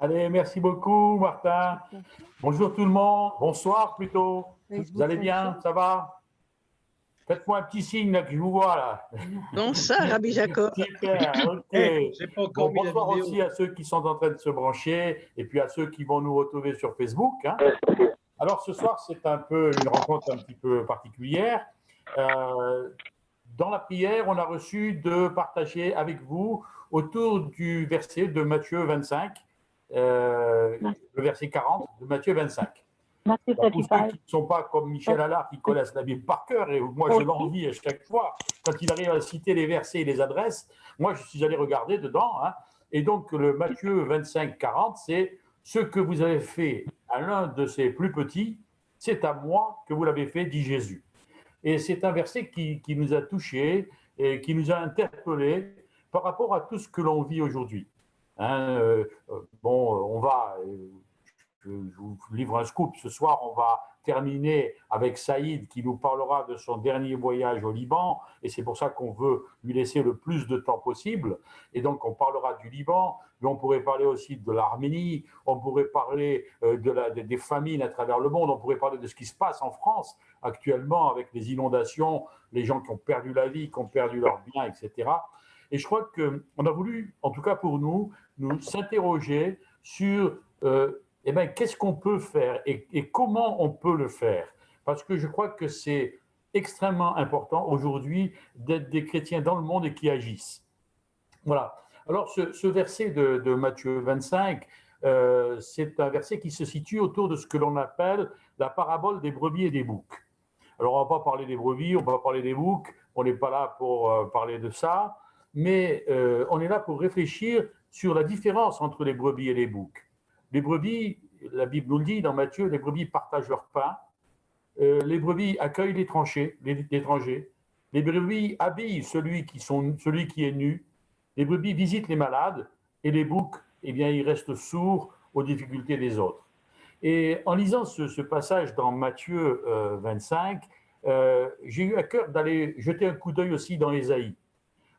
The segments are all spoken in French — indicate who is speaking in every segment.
Speaker 1: Allez, merci beaucoup, Martin. Bonjour tout le monde. Bonsoir plutôt. Vous allez bien? Ça va? Faites-moi un petit signe là, que je vous vois là.
Speaker 2: Bonsoir, Rabbi Jacob.
Speaker 1: Super, ok.
Speaker 3: J'ai pas encore mis la
Speaker 1: Bonsoir
Speaker 3: vidéo.
Speaker 1: aussi à ceux qui sont en train de se brancher et puis à ceux qui vont nous retrouver sur Facebook, hein. Alors ce soir, c'est un peu une rencontre un petit peu particulière. Dans la prière, on a reçu de partager avec vous autour du verset de Matthieu 25, le verset 40 de Matthieu 25. Alors, pour ceux qui ne sont pas comme Michel Allard, qui connaissent la Bible par cœur, et moi je l'envie à chaque fois, quand il arrive à citer les versets et les adresses, moi je suis allé regarder dedans, hein, et donc le Matthieu 25, 40, c'est « Ce que vous avez fait à l'un de ces plus petits, c'est à moi que vous l'avez fait, dit Jésus ». Et c'est un verset qui nous a touchés et qui nous a interpellés par rapport à tout ce que l'on vit aujourd'hui. Hein, on va, je vous livre un scoop, ce soir on va terminer avec Saïd qui nous parlera de son dernier voyage au Liban, et c'est pour ça qu'on veut lui laisser le plus de temps possible, et donc on parlera du Liban, mais on pourrait parler aussi de l'Arménie, on pourrait parler des famines à travers le monde, on pourrait parler de ce qui se passe en France actuellement avec les inondations, les gens qui ont perdu la vie, qui ont perdu leurs biens, etc. Et je crois qu'on a voulu, en tout cas pour nous s'interroger sur qu'est-ce qu'on peut faire et comment on peut le faire. Parce que je crois que c'est extrêmement important aujourd'hui d'être des chrétiens dans le monde et qui agissent. Voilà. Alors, ce verset de Matthieu 25, c'est un verset qui se situe autour de ce que l'on appelle la parabole des brebis et des boucs. Alors, on ne va pas parler des brebis, on ne va pas parler des boucs, on n'est pas là pour parler de ça, mais on est là pour réfléchir sur la différence entre les brebis et les boucs. Les brebis, la Bible nous le dit dans Matthieu, les brebis partagent leur pain, les brebis accueillent l'étranger, les brebis habillent celui qui est nu, les brebis visitent les malades, et les boucs, eh bien, ils restent sourds aux difficultés des autres. Et en lisant ce passage dans Matthieu 25, j'ai eu à cœur d'aller jeter un coup d'œil aussi dans Ésaïe.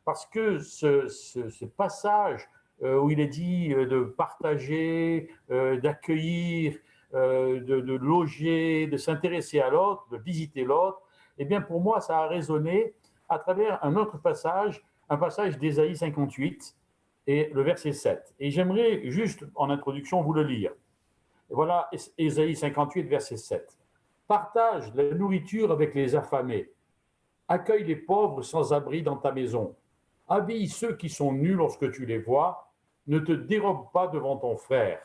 Speaker 1: Parce que ce passage où il est dit de partager, d'accueillir, de loger, de s'intéresser à l'autre, de visiter l'autre, eh bien pour moi, ça a résonné à travers un autre passage, un passage d'Ésaïe 58 et le verset 7. Et j'aimerais juste, en introduction, vous le lire. Et voilà, Ésaïe 58, verset 7. Partage la nourriture avec les affamés. Accueille les pauvres sans abri dans ta maison. Habille ceux qui sont nus lorsque tu les vois. Ne te dérobe pas devant ton frère.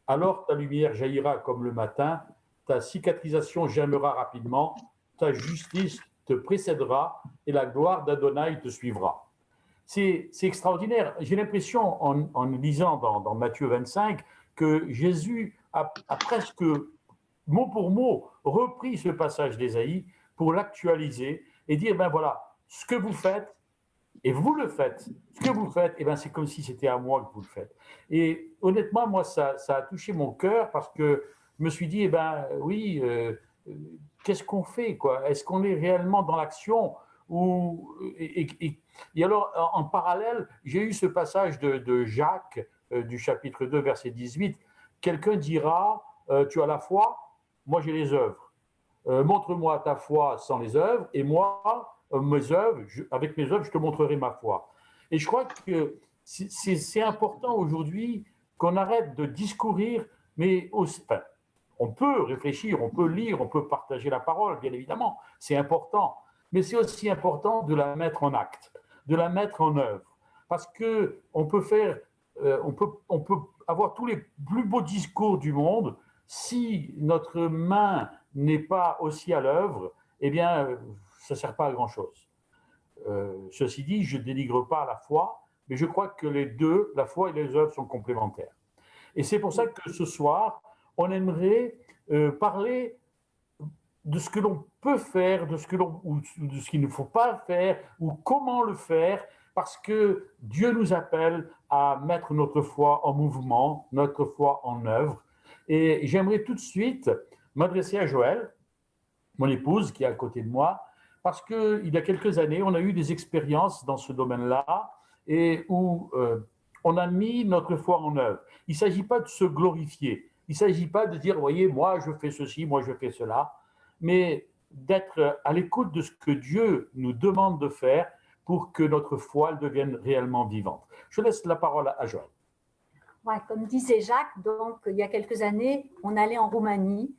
Speaker 1: Alors ta lumière jaillira comme le matin, ta cicatrisation germera rapidement, ta justice te précédera et la gloire d'Adonai te suivra. C'est extraordinaire. J'ai l'impression, en lisant dans Matthieu 25, que Jésus a presque mot pour mot repris ce passage d'Ésaïe pour l'actualiser et dire, ben voilà, ce que vous faites, et vous le faites, ce que vous faites, eh ben c'est comme si c'était à moi que vous le faites. Et honnêtement, moi, ça a touché mon cœur parce que je me suis dit, eh ben oui, qu'est-ce qu'on fait, quoi? Est-ce qu'on est réellement dans l'action et alors, en parallèle, j'ai eu ce passage de Jacques, du chapitre 2, verset 18. Quelqu'un dira, tu as la foi, moi j'ai les œuvres. Montre-moi ta foi sans les œuvres, et moi, avec mes œuvres, je te montrerai ma foi. Et je crois que c'est important aujourd'hui qu'on arrête de discourir, mais aussi, enfin, on peut réfléchir, on peut lire, on peut partager la parole, bien évidemment, c'est important. Mais c'est aussi important de la mettre en acte, de la mettre en œuvre. Parce qu'on peut faire, on peut avoir tous les plus beaux discours du monde, si notre main n'est pas aussi à l'œuvre, eh bien, ça ne sert pas à grand-chose. Ceci dit, je ne dénigre pas la foi, mais je crois que les deux, la foi et les œuvres, sont complémentaires. Et c'est pour ça que ce soir, on aimerait parler de ce que l'on peut faire, de ce qu'il ne faut pas faire, ou comment le faire, parce que Dieu nous appelle à mettre notre foi en mouvement, notre foi en œuvre. Et j'aimerais tout de suite m'adresser à Joël, mon épouse qui est à côté de moi, parce qu'il y a quelques années, on a eu des expériences dans ce domaine-là, et où on a mis notre foi en œuvre. Il ne s'agit pas de se glorifier. Il ne s'agit pas de dire, voyez, moi je fais ceci, moi je fais cela, mais d'être à l'écoute de ce que Dieu nous demande de faire pour que notre foi elle devienne réellement vivante. Je laisse la parole à Joël.
Speaker 3: Ouais, comme disait Jacques, donc il y a quelques années, on allait en Roumanie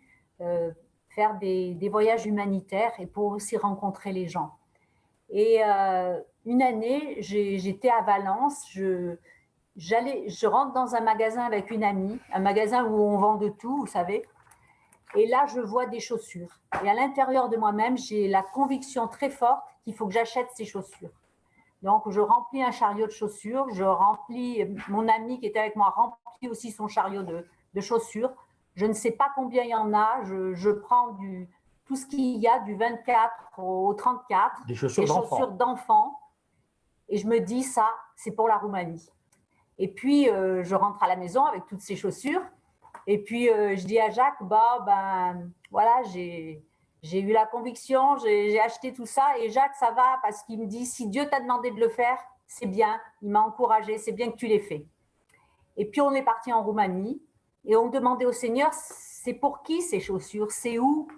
Speaker 3: faire des voyages humanitaires et pour aussi rencontrer les gens. Et une année, j'étais à Valence, je rentre dans un magasin avec une amie, un magasin où on vend de tout, vous savez. Et là, je vois des chaussures. Et à l'intérieur de moi-même, j'ai la conviction très forte qu'il faut que j'achète ces chaussures. Donc, je remplis un chariot de chaussures, mon ami qui était avec moi remplit aussi son chariot de chaussures. Je ne sais pas combien il y en a, je prends tout ce qu'il y a, du 24 au 34,
Speaker 1: des chaussures
Speaker 3: d'enfants. Et je me dis, ça, c'est pour la Roumanie. Et puis, je rentre à la maison avec toutes ces chaussures. Et puis, je dis à Jacques, voilà, j'ai eu la conviction, j'ai acheté tout ça. Et Jacques, ça va parce qu'il me dit, si Dieu t'a demandé de le faire, c'est bien. Il m'a encouragé, c'est bien que tu l'aies fait. Et puis, on est parti en Roumanie et on demandait au Seigneur, c'est pour qui ces chaussures? C'est où?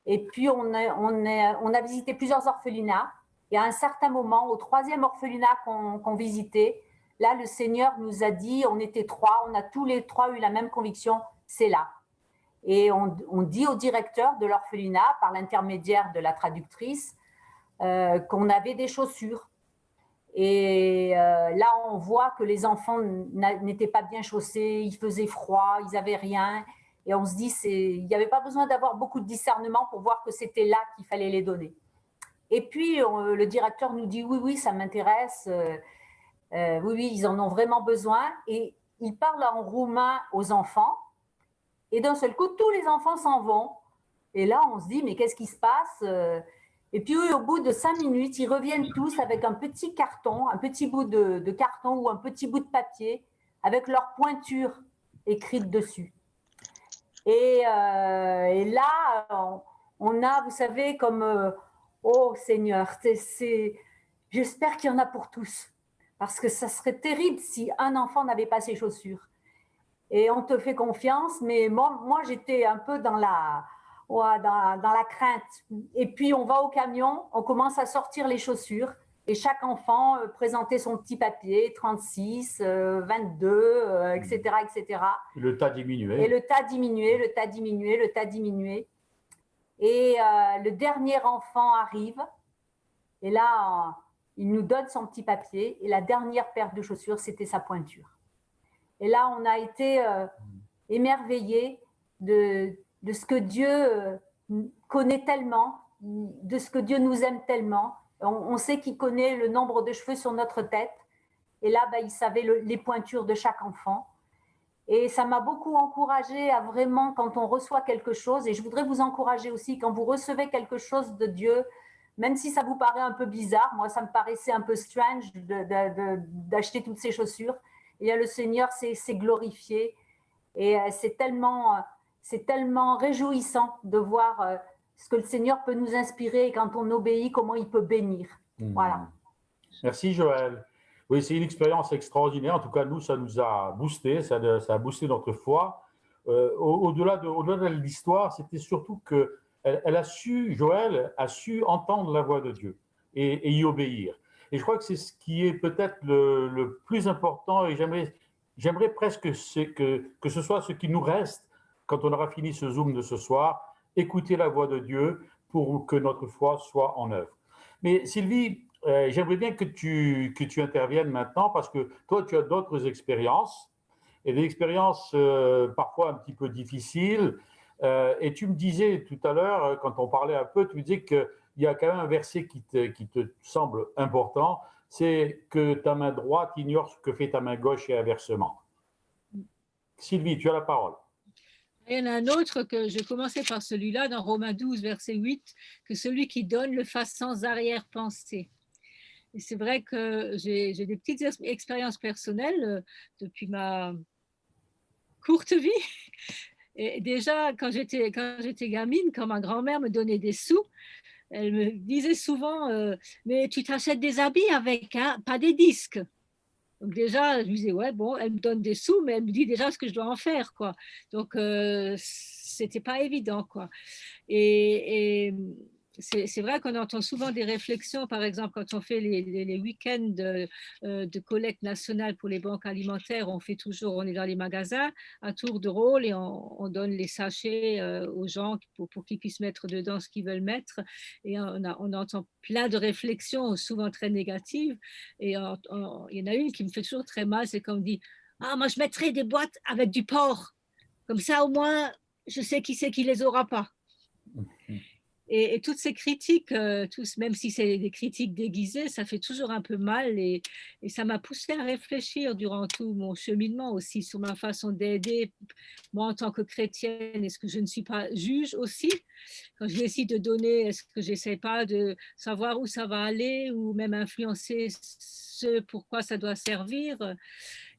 Speaker 3: Et puis, on a visité plusieurs orphelinats. Et à un certain moment, au 3e orphelinat qu'on visitait, là, le Seigneur nous a dit, on était 3, on a tous les 3 eu la même conviction, c'est là. Et on dit au directeur de l'orphelinat, par l'intermédiaire de la traductrice, qu'on avait des chaussures. Et là, on voit que les enfants n'étaient pas bien chaussés, il faisait froid, ils n'avaient rien. Et on se dit, il n'y avait pas besoin d'avoir beaucoup de discernement pour voir que c'était là qu'il fallait les donner. Et puis, le directeur nous dit, oui, ça m'intéresse. Oui, ils en ont vraiment besoin. Et il parle en roumain aux enfants. Et d'un seul coup, tous les enfants s'en vont. Et là, on se dit, mais qu'est-ce qui se passe? Et puis, au bout de 5 minutes, ils reviennent tous avec un petit carton, un petit bout de carton ou un petit bout de papier avec leur pointure écrite dessus. Et là, on a, vous savez, comme, oh Seigneur, j'espère qu'il y en a pour tous. Parce que ça serait terrible si un enfant n'avait pas ses chaussures. Et on te fait confiance, mais moi j'étais un peu dans la crainte. Et puis on va au camion, on commence à sortir les chaussures et chaque enfant présentait son petit papier, 36, 22, etc., etc.
Speaker 1: Le tas diminuait.
Speaker 3: Et le tas diminuait. Et le dernier enfant arrive et là, il nous donne son petit papier et la dernière paire de chaussures, c'était sa pointure. Et là, on a été émerveillés de ce que Dieu connaît tellement, de ce que Dieu nous aime tellement. On sait qu'il connaît le nombre de cheveux sur notre tête. Et là, il savait les pointures de chaque enfant. Et ça m'a beaucoup encouragée à vraiment, quand on reçoit quelque chose, et je voudrais vous encourager aussi, quand vous recevez quelque chose de Dieu, même si ça vous paraît un peu bizarre, moi ça me paraissait un peu strange d'acheter toutes ces chaussures, et bien le Seigneur s'est glorifié. Et c'est tellement réjouissant de voir ce que le Seigneur peut nous inspirer et quand on obéit, comment il peut bénir. Voilà.
Speaker 1: Merci Joël. Oui, c'est une expérience extraordinaire. En tout cas, nous, ça nous a boosté, ça a boosté notre foi. Au-delà de l'histoire, c'était surtout que Joël a su entendre la voix de Dieu et y obéir. Et je crois que c'est ce qui est peut-être le plus important. Et j'aimerais presque que ce soit ce qui nous reste quand on aura fini ce Zoom de ce soir, écouter la voix de Dieu pour que notre foi soit en œuvre. Mais Sylvie, j'aimerais bien que tu interviennes maintenant parce que toi, tu as d'autres expériences et des expériences parfois un petit peu difficiles. Et tu me disais tout à l'heure, quand on parlait un peu, tu me disais qu'il y a quand même un verset qui te semble important, c'est que ta main droite ignore ce que fait ta main gauche et inversement. Sylvie, tu as la parole.
Speaker 4: Il y en a un autre que je commençais par celui-là dans Romains 12, verset 8, que celui qui donne le fasse sans arrière-pensée. Et c'est vrai que j'ai des petites expériences personnelles depuis ma courte vie. Et déjà, quand j'étais gamine, quand ma grand-mère me donnait des sous, elle me disait souvent mais tu t'achètes des habits avec, hein, pas des disques. Donc déjà, je me disais, ouais, bon, elle me donne des sous, mais elle me dit déjà ce que je dois en faire, quoi. Donc, c'était pas évident, quoi. Et c'est vrai qu'on entend souvent des réflexions, par exemple, quand on fait les week-ends de collecte nationale pour les banques alimentaires, on est dans les magasins à tour de rôle et on donne les sachets aux gens pour qu'ils puissent mettre dedans ce qu'ils veulent mettre. Et on entend plein de réflexions, souvent très négatives. Et il y en a une qui me fait toujours très mal, c'est quand on dit, ah, moi, je mettrais des boîtes avec du porc. Comme ça, au moins, je sais qui c'est qui les aura pas. Et toutes ces critiques, même si c'est des critiques déguisées, ça fait toujours un peu mal et ça m'a poussé à réfléchir durant tout mon cheminement aussi sur ma façon d'aider, moi en tant que chrétienne, est-ce que je ne suis pas juge aussi? Quand je décide de donner, est-ce que je n'essaie pas de savoir où ça va aller ou même influencer ce pourquoi ça doit servir?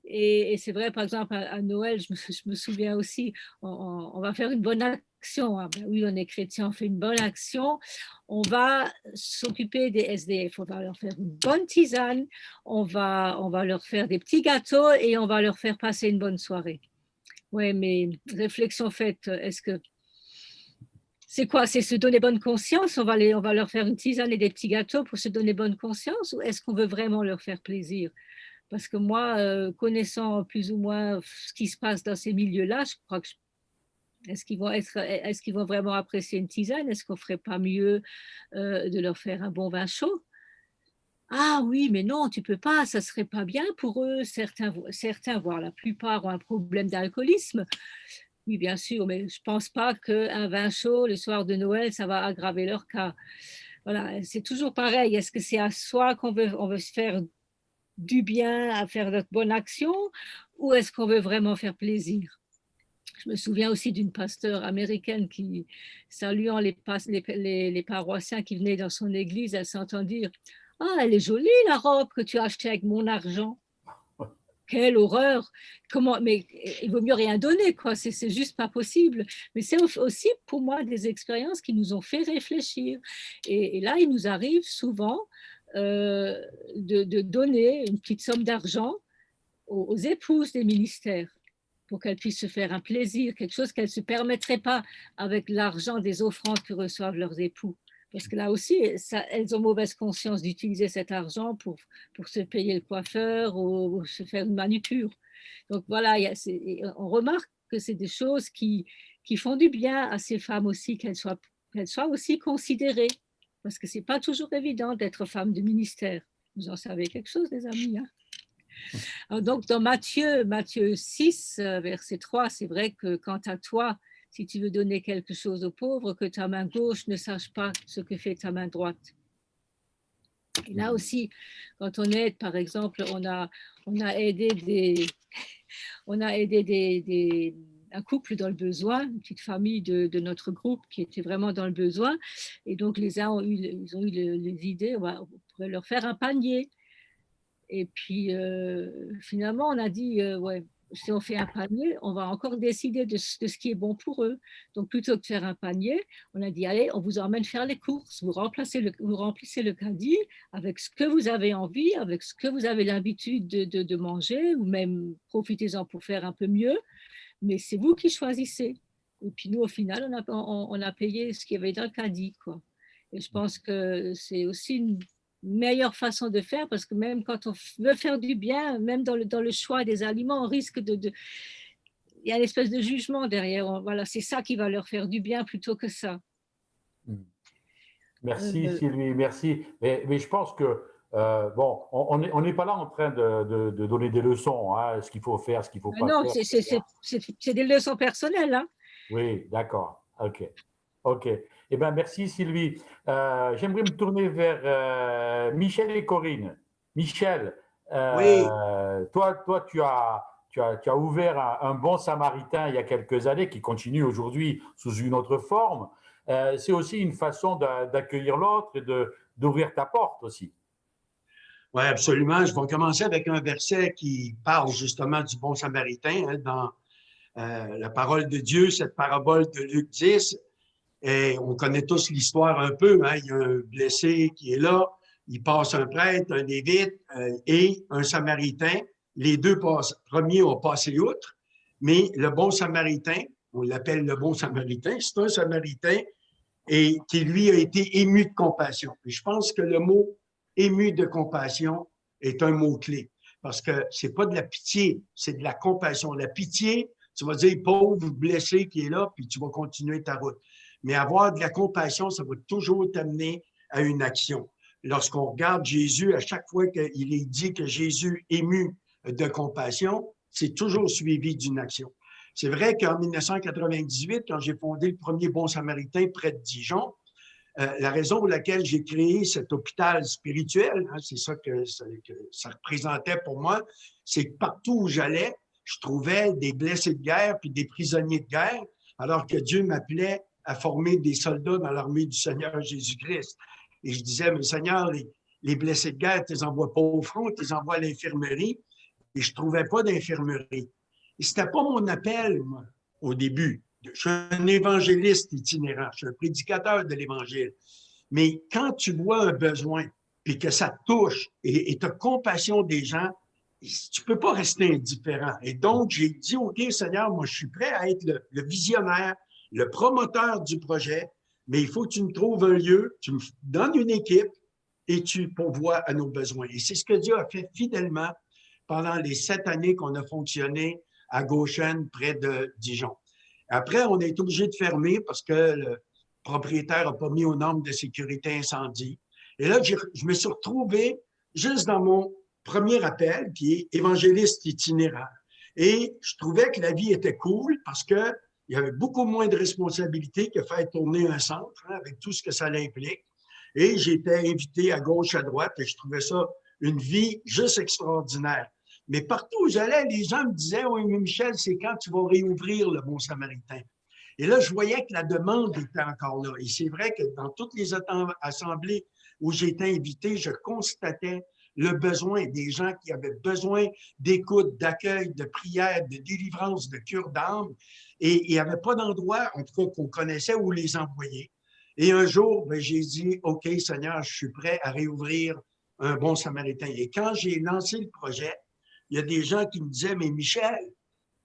Speaker 4: Et c'est vrai, par exemple, à Noël, je me souviens aussi, on va faire une bonne action. Ah ben oui, on est chrétien, on fait une bonne action. On va s'occuper des SDF, on va leur faire une bonne tisane, on va leur faire des petits gâteaux et on va leur faire passer une bonne soirée. Oui, mais réflexion faite, est-ce que c'est quoi? C'est se donner bonne conscience? On va leur faire une tisane et des petits gâteaux pour se donner bonne conscience ou est-ce qu'on veut vraiment leur faire plaisir? Parce que moi, connaissant plus ou moins ce qui se passe dans ces milieux-là, je crois que est-ce qu'ils vont vraiment apprécier une tisane? Est-ce qu'on ne ferait pas mieux de leur faire un bon vin chaud? Ah oui, mais non, tu ne peux pas, ça ne serait pas bien pour eux. Certains, voire la plupart, ont un problème d'alcoolisme. Oui, bien sûr, mais je ne pense pas qu'un vin chaud le soir de Noël, ça va aggraver leur cas. Voilà, c'est toujours pareil. Est-ce que c'est à soi on veut se faire du bien, à faire de bonnes actions, ou est-ce qu'on veut vraiment faire plaisir? Je me souviens aussi d'une pasteur américaine qui, saluant les paroissiens qui venaient dans son église, elle s'entend dire « Ah, elle est jolie la robe que tu as achetée avec mon argent. » Quelle horreur! Mais il vaut mieux rien donner, quoi. C'est juste pas possible. Mais c'est aussi pour moi des expériences qui nous ont fait réfléchir. Et là, il nous arrive souvent de donner une petite somme d'argent aux épouses des ministères pour qu'elles puissent se faire un plaisir, quelque chose qu'elles ne se permettraient pas avec l'argent des offrandes que reçoivent leurs époux. Parce que là aussi, elles ont mauvaise conscience d'utiliser cet argent pour se payer le coiffeur ou se faire une manucure. Donc voilà, on remarque que c'est des choses qui font du bien à ces femmes aussi, qu'elles soient aussi considérées. Parce que ce n'est pas toujours évident d'être femme de ministère. Vous en savez quelque chose, les amis, hein? Alors donc, dans Matthieu 6, verset 3, c'est vrai que quant à toi, si tu veux donner quelque chose aux pauvres, que ta main gauche ne sache pas ce que fait ta main droite. Et là aussi, quand on aide, par exemple, on a aidé un couple dans le besoin, une petite famille de notre groupe qui était vraiment dans le besoin. Et donc, ils ont eu les idées, on pourrait leur faire un panier. Et puis, finalement, on a dit, ouais, si on fait un panier, on va encore décider de ce qui est bon pour eux. Donc, plutôt que de faire un panier, on a dit, allez, on vous emmène faire les courses. Vous remplissez le caddie avec ce que vous avez envie, avec ce que vous avez l'habitude de manger, ou même profitez-en pour faire un peu mieux. Mais c'est vous qui choisissez. Et puis, nous, au final, on a payé ce qu'il y avait dans le caddie, quoi. Et je pense que c'est aussi une meilleure façon de faire parce que même quand on veut faire du bien, même dans le choix des aliments, on risque il y a une espèce de jugement derrière. Voilà, c'est ça qui va leur faire du bien plutôt que ça.
Speaker 1: Merci Sylvie, merci. Mais je pense que bon, on n'est pas là en train de donner des leçons, hein, ce qu'il faut faire, ce qu'il faut pas
Speaker 4: non,
Speaker 1: faire.
Speaker 4: C'est des leçons personnelles, hein.
Speaker 1: Oui, d'accord. Ok. Eh bien, merci Sylvie. J'aimerais me tourner vers Michel et Corinne. Michel,
Speaker 5: Oui,
Speaker 1: toi, tu as ouvert un bon samaritain il y a quelques années qui continue aujourd'hui sous une autre forme. C'est aussi une façon d'accueillir l'autre et d'ouvrir ta porte aussi.
Speaker 5: oui, absolument. Je vais commencer avec un verset qui parle justement du bon samaritain, hein, dans la parole de Dieu, cette parabole de Luc 10. Et on connaît tous l'histoire un peu, hein. Il y a un blessé qui est là, il passe un prêtre, un lévite et un samaritain. Les deux premiers ont passé outre, mais le bon samaritain, on l'appelle le bon samaritain, c'est un samaritain et qui, lui, a été ému de compassion. Et je pense que le mot ému de compassion est un mot-clé parce que c'est pas de la pitié, c'est de la compassion. La pitié, tu vas dire pauvre, blessé qui est là, puis tu vas continuer ta route. Mais avoir de la compassion, ça va toujours t'amener à une action. Lorsqu'on regarde Jésus, à chaque fois qu'il est dit que Jésus ému de compassion, c'est toujours suivi d'une action. C'est vrai qu'en 1998, quand j'ai fondé le premier Bon Samaritain près de Dijon, la raison pour laquelle j'ai créé cet hôpital spirituel, hein, c'est ça que ça représentait pour moi, c'est que partout où j'allais, je trouvais des blessés de guerre puis des prisonniers de guerre, alors que Dieu m'appelait à former des soldats dans l'armée du Seigneur Jésus-Christ. Et je disais, mais Seigneur, les blessés de guerre, tu les envoies pas au front, tu les envoies à l'infirmerie. Et je ne trouvais pas d'infirmerie. Et ce n'était pas mon appel, moi, au début. Je suis un évangéliste itinérant, je suis un prédicateur de l'Évangile. Mais quand tu vois un besoin, puis que ça te touche, et tu as compassion des gens, tu ne peux pas rester indifférent. Et donc, j'ai dit, OK, Seigneur, moi, je suis prêt à être le visionnaire, le promoteur du projet, mais il faut que tu me trouves un lieu, tu me donnes une équipe et tu pourvois à nos besoins. Et c'est ce que Dieu a fait fidèlement pendant les 7 années qu'on a fonctionné à Goshen, près de Dijon. Après, on a été obligé de fermer parce que le propriétaire n'a pas mis aux normes de sécurité incendie. Et là, je me suis retrouvé juste dans mon premier appel, qui est évangéliste itinérant. Et je trouvais que la vie était cool parce qu'il y avait beaucoup moins de responsabilités que faire tourner un centre, hein, avec tout ce que ça implique. Et j'étais invité à gauche, à droite, et je trouvais ça une vie juste extraordinaire. Mais partout où j'allais, les gens me disaient, oui, mais Michel, c'est quand tu vas réouvrir le Bon Samaritain? Et là, je voyais que la demande était encore là. Et c'est vrai que dans toutes les assemblées où j'étais invité, je constatais le besoin des gens qui avaient besoin d'écoute, d'accueil, de prière, de délivrance, de cure d'âme. Et il n'y avait pas d'endroit, en tout cas, qu'on connaissait où les envoyer. Et un jour, ben, j'ai dit, OK, Seigneur, je suis prêt à réouvrir un Bon Samaritain. Et quand j'ai lancé le projet, il y a des gens qui me disaient, mais Michel,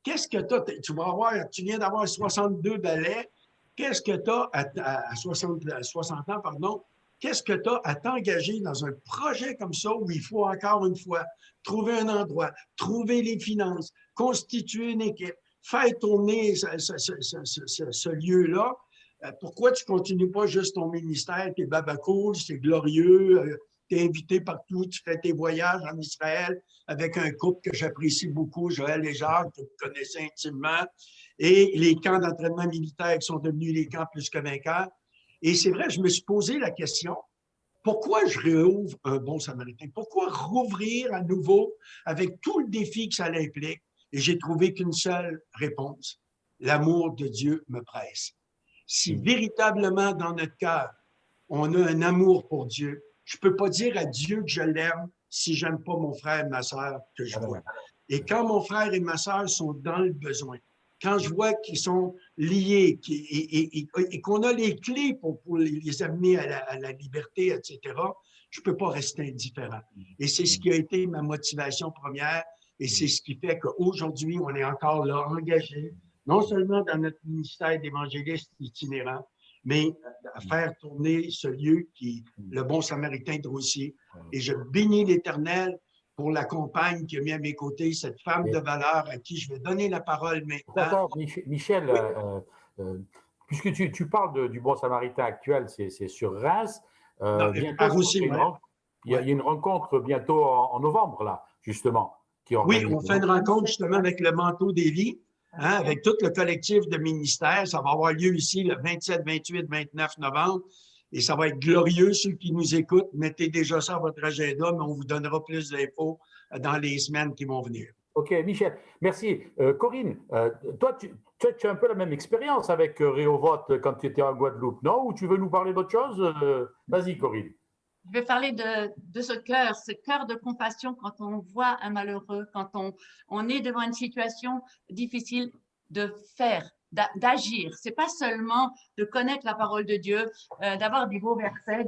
Speaker 5: qu'est-ce que tu viens d'avoir 62 balais, qu'est-ce que tu as à 60 ans, pardon, qu'est-ce que tu as à t'engager dans un projet comme ça où il faut encore une fois trouver un endroit, trouver les finances, constituer une équipe, faire tourner ce lieu-là. Pourquoi tu ne continues pas juste ton ministère, t'es babacool, c'est glorieux, tu es invité partout, tu fais tes voyages en Israël avec un couple que j'apprécie beaucoup, Joël et Jacques, que vous connaissez intimement, et les camps d'entraînement militaire qui sont devenus les camps plus que vainqueurs. Et c'est vrai, je me suis posé la question, pourquoi je réouvre un Bon Samaritain? Pourquoi rouvrir à nouveau avec tout le défi que ça implique? Et j'ai trouvé qu'une seule réponse, l'amour de Dieu me presse. Si véritablement dans notre cœur, on a un amour pour Dieu, je ne peux pas dire à Dieu que je l'aime si je n'aime pas mon frère et ma sœur que je vois. Et quand mon frère et ma sœur sont dans le besoin, quand je vois qu'ils sont liés et qu'on a les clés pour les amener à la liberté, etc., je ne peux pas rester indifférent. Et c'est ce qui a été ma motivation première et c'est ce qui fait qu'aujourd'hui, on est encore là, engagé, non seulement dans notre ministère d'évangéliste itinérant, mais à faire tourner ce lieu qui est le Bon Samaritain de Roussy. Et je bénis l'Éternel pour la compagne qui a mis à mes côtés, cette femme de valeur à qui je vais donner la parole maintenant.
Speaker 1: Attends, Michel, puisque tu parles du Bon Samaritain actuel, c'est sur Reims.
Speaker 5: À Roussy,
Speaker 1: il y a une rencontre bientôt en novembre, là, justement.
Speaker 5: Oui, on fait une rencontre justement avec le Manteau d'Élie. Hein, avec tout le collectif de ministères. Ça va avoir lieu ici le 27, 28, 29 novembre et ça va être glorieux. Ceux qui nous écoutent, mettez déjà ça à votre agenda, mais on vous donnera plus d'infos dans les semaines qui vont venir.
Speaker 1: OK, Michel, merci. Corinne, toi, tu as un peu la même expérience avec Réhovoth quand tu étais en Guadeloupe, non? Ou tu veux nous parler d'autre chose? Vas-y, Corinne.
Speaker 6: Je vais parler de ce cœur de compassion quand on voit un malheureux, quand on est devant une situation difficile, de faire d'agir. C'est pas seulement de connaître la parole de Dieu, d'avoir des beaux versets,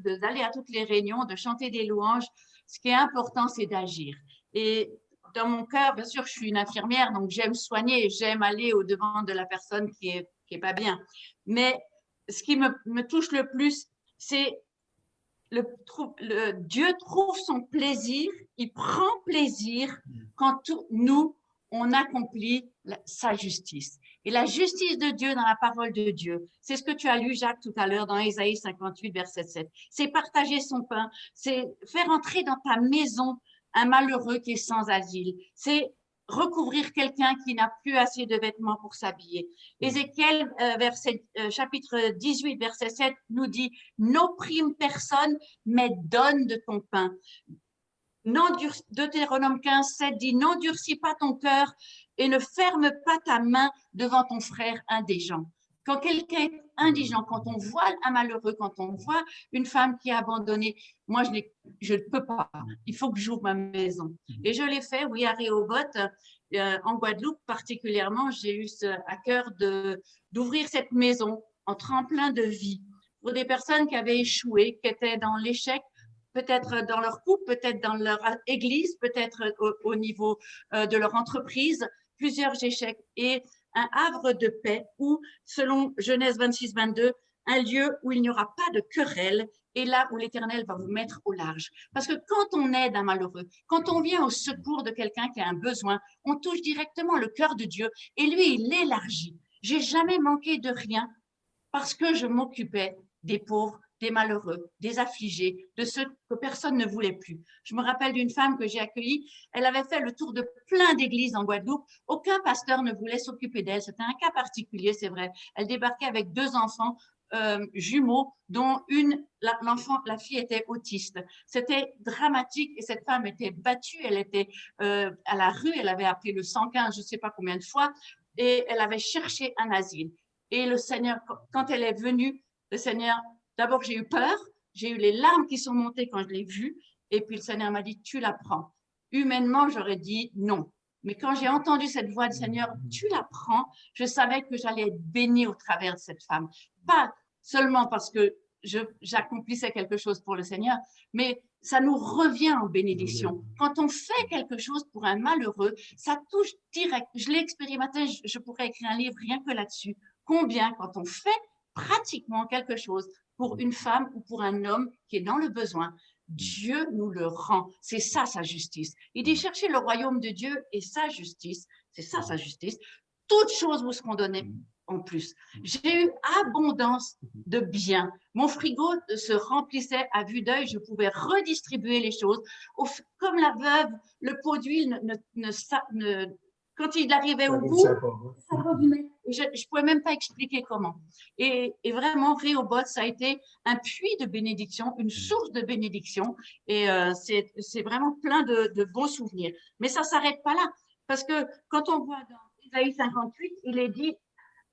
Speaker 6: d'aller à toutes les réunions, de chanter des louanges. Ce qui est important, c'est d'agir. Et dans mon cœur, bien sûr, je suis une infirmière, donc j'aime soigner, j'aime aller au-devant de la personne qui est pas bien. Mais ce qui me touche le plus, c'est Dieu trouve son plaisir, il prend plaisir quand nous, on accomplit sa justice. Et la justice de Dieu dans la parole de Dieu, c'est ce que tu as lu, Jacques, tout à l'heure dans Ésaïe 58, verset 7. C'est partager son pain, c'est faire entrer dans ta maison un malheureux qui est sans asile. C'est recouvrir quelqu'un qui n'a plus assez de vêtements pour s'habiller. Ézéchiel, chapitre 18, verset 7, nous dit « N'opprime personne, mais donne de ton pain ». Deutéronome 15, 7 dit « N'endurcis pas ton cœur et ne ferme pas ta main devant ton frère indigent ». Quand quelqu'un est indigent, quand on voit un malheureux, quand on voit une femme qui est abandonnée, moi, je ne peux pas. Il faut que j'ouvre ma maison. Et je l'ai fait, oui, à Rehoboth, en Guadeloupe particulièrement, j'ai eu à cœur d'ouvrir cette maison en tremplin de vie pour des personnes qui avaient échoué, qui étaient dans l'échec, peut-être dans leur couple, peut-être dans leur église, peut-être au niveau de leur entreprise, plusieurs échecs. Et un havre de paix où, selon Genèse 26, 22, un lieu où il n'y aura pas de querelle et là où l'Éternel va vous mettre au large. Parce que quand on aide un malheureux, quand on vient au secours de quelqu'un qui a un besoin, on touche directement le cœur de Dieu et lui, il l'élargit. J'ai jamais manqué de rien parce que je m'occupais des pauvres, des malheureux, des affligés, de ceux que personne ne voulait plus. Je me rappelle d'une femme que j'ai accueillie, elle avait fait le tour de plein d'églises en Guadeloupe, aucun pasteur ne voulait s'occuper d'elle, c'était un cas particulier, c'est vrai. Elle débarquait avec 2 enfants jumeaux, dont la fille était autiste. C'était dramatique et cette femme était battue, elle était à la rue, elle avait appelé le 115, je ne sais pas combien de fois, et elle avait cherché un asile. Et le Seigneur, quand elle est venue, le Seigneur, d'abord j'ai eu peur, j'ai eu les larmes qui sont montées quand je l'ai vue, et puis le Seigneur m'a dit, tu la prends. Humainement, j'aurais dit non. Mais quand j'ai entendu cette voix du Seigneur, tu la prends, je savais que j'allais être bénie au travers de cette femme. Pas seulement parce que j'accomplissais quelque chose pour le Seigneur, mais ça nous revient en bénédiction. Quand on fait quelque chose pour un malheureux, ça touche direct. Je l'ai expérimenté, je pourrais écrire un livre rien que là-dessus. Combien, quand on fait pratiquement quelque chose pour une femme ou pour un homme qui est dans le besoin, Dieu nous le rend. C'est ça, sa justice. Il dit, cherchez le royaume de Dieu et sa justice. C'est ça, sa justice. Toutes choses vous seront données en plus. J'ai eu abondance de biens. Mon frigo se remplissait à vue d'œil. Je pouvais redistribuer les choses. Comme la veuve, le pot d'huile quand il arrivait au bout, ça revenait. Je ne pouvais même pas expliquer comment. Et vraiment, Rehoboth, ça a été un puits de bénédiction, une source de bénédiction. Et c'est vraiment plein de bons souvenirs. Mais ça ne s'arrête pas là. Parce que quand on voit dans Ésaïe 58, il est dit,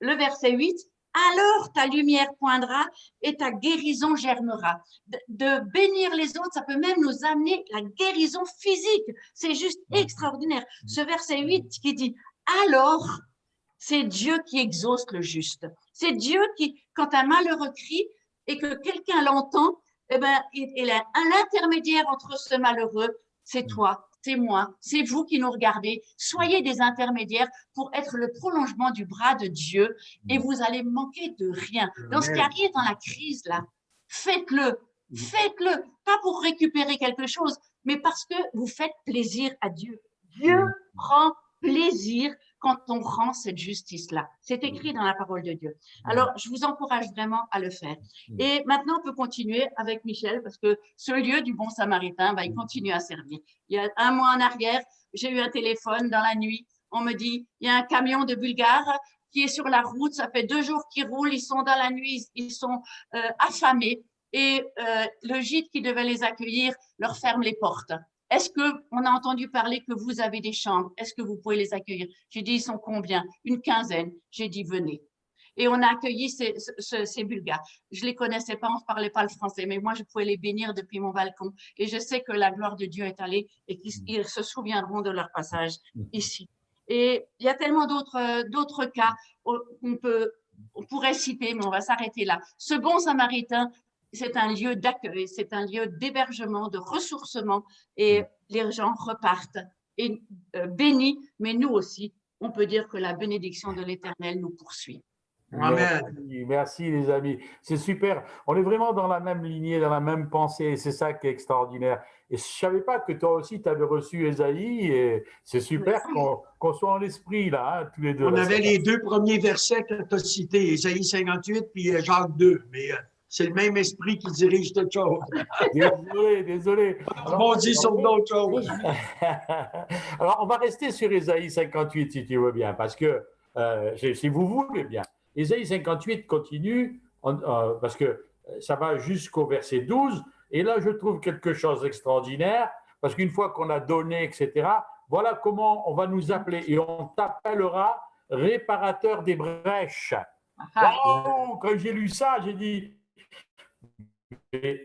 Speaker 6: le verset 8, « Alors ta lumière poindra et ta guérison germera. » De bénir les autres, ça peut même nous amener la guérison physique. C'est juste extraordinaire. Ce verset 8 qui dit « Alors », c'est Dieu qui exauce le juste. C'est Dieu qui, quand un malheureux crie et que quelqu'un l'entend, eh ben, il est un intermédiaire entre ce malheureux, c'est toi, c'est moi, c'est vous qui nous regardez. Soyez des intermédiaires pour être le prolongement du bras de Dieu et vous allez manquer de rien. Dans ce qui arrive dans la crise, là, faites-le. Faites-le, pas pour récupérer quelque chose, mais parce que vous faites plaisir à Dieu. Dieu prend plaisir quand on rend cette justice-là. C'est écrit dans la parole de Dieu. Alors, je vous encourage vraiment à le faire. Et maintenant, on peut continuer avec Michel, parce que ce lieu du Bon Samaritain, il continue à servir. Il y a 1 mois en arrière, j'ai eu un téléphone dans la nuit. On me dit, il y a un camion de Bulgares qui est sur la route, ça fait 2 jours qu'ils roulent, ils sont dans la nuit, ils sont affamés. Et le gîte qui devait les accueillir leur ferme les portes. Est-ce qu'on a entendu parler que vous avez des chambres? Est-ce que vous pouvez les accueillir? J'ai dit, ils sont combien? Une quinzaine. J'ai dit, venez. Et on a accueilli ces Bulgares. Je ne les connaissais pas, on ne parlait pas le français, mais moi, je pouvais les bénir depuis mon balcon. Et je sais que la gloire de Dieu est allée et qu'ils se souviendront de leur passage ici. Et il y a tellement d'autres cas on pourrait citer, mais on va s'arrêter là. Ce bon samaritain, c'est un lieu d'accueil, c'est un lieu d'hébergement, de ressourcement, et les gens repartent et, bénis, mais nous aussi, on peut dire que la bénédiction de l'Éternel nous poursuit.
Speaker 5: Amen.
Speaker 1: Merci les amis. C'est super. On est vraiment dans la même lignée, dans la même pensée. Et c'est ça qui est extraordinaire. Et je ne savais pas que toi aussi, tu avais reçu Ésaïe. Et c'est super qu'on soit en l'esprit là, hein, tous les deux.
Speaker 5: On avait les 2 premiers versets que tu as cités, Ésaïe 58 puis Jacques 2. Mais c'est le même esprit qui dirige toute chose.
Speaker 1: Désolé.
Speaker 5: On dit sur d'autres choses.
Speaker 1: Alors, on va rester sur Ésaïe 58, si tu veux bien, parce que, si vous voulez bien. Ésaïe 58 continue, parce que ça va jusqu'au verset 12, et là, je trouve quelque chose d'extraordinaire, parce qu'une fois qu'on a donné, etc., voilà comment on va nous appeler, et on t'appellera réparateur des brèches. Wow, quand j'ai lu ça, j'ai dit,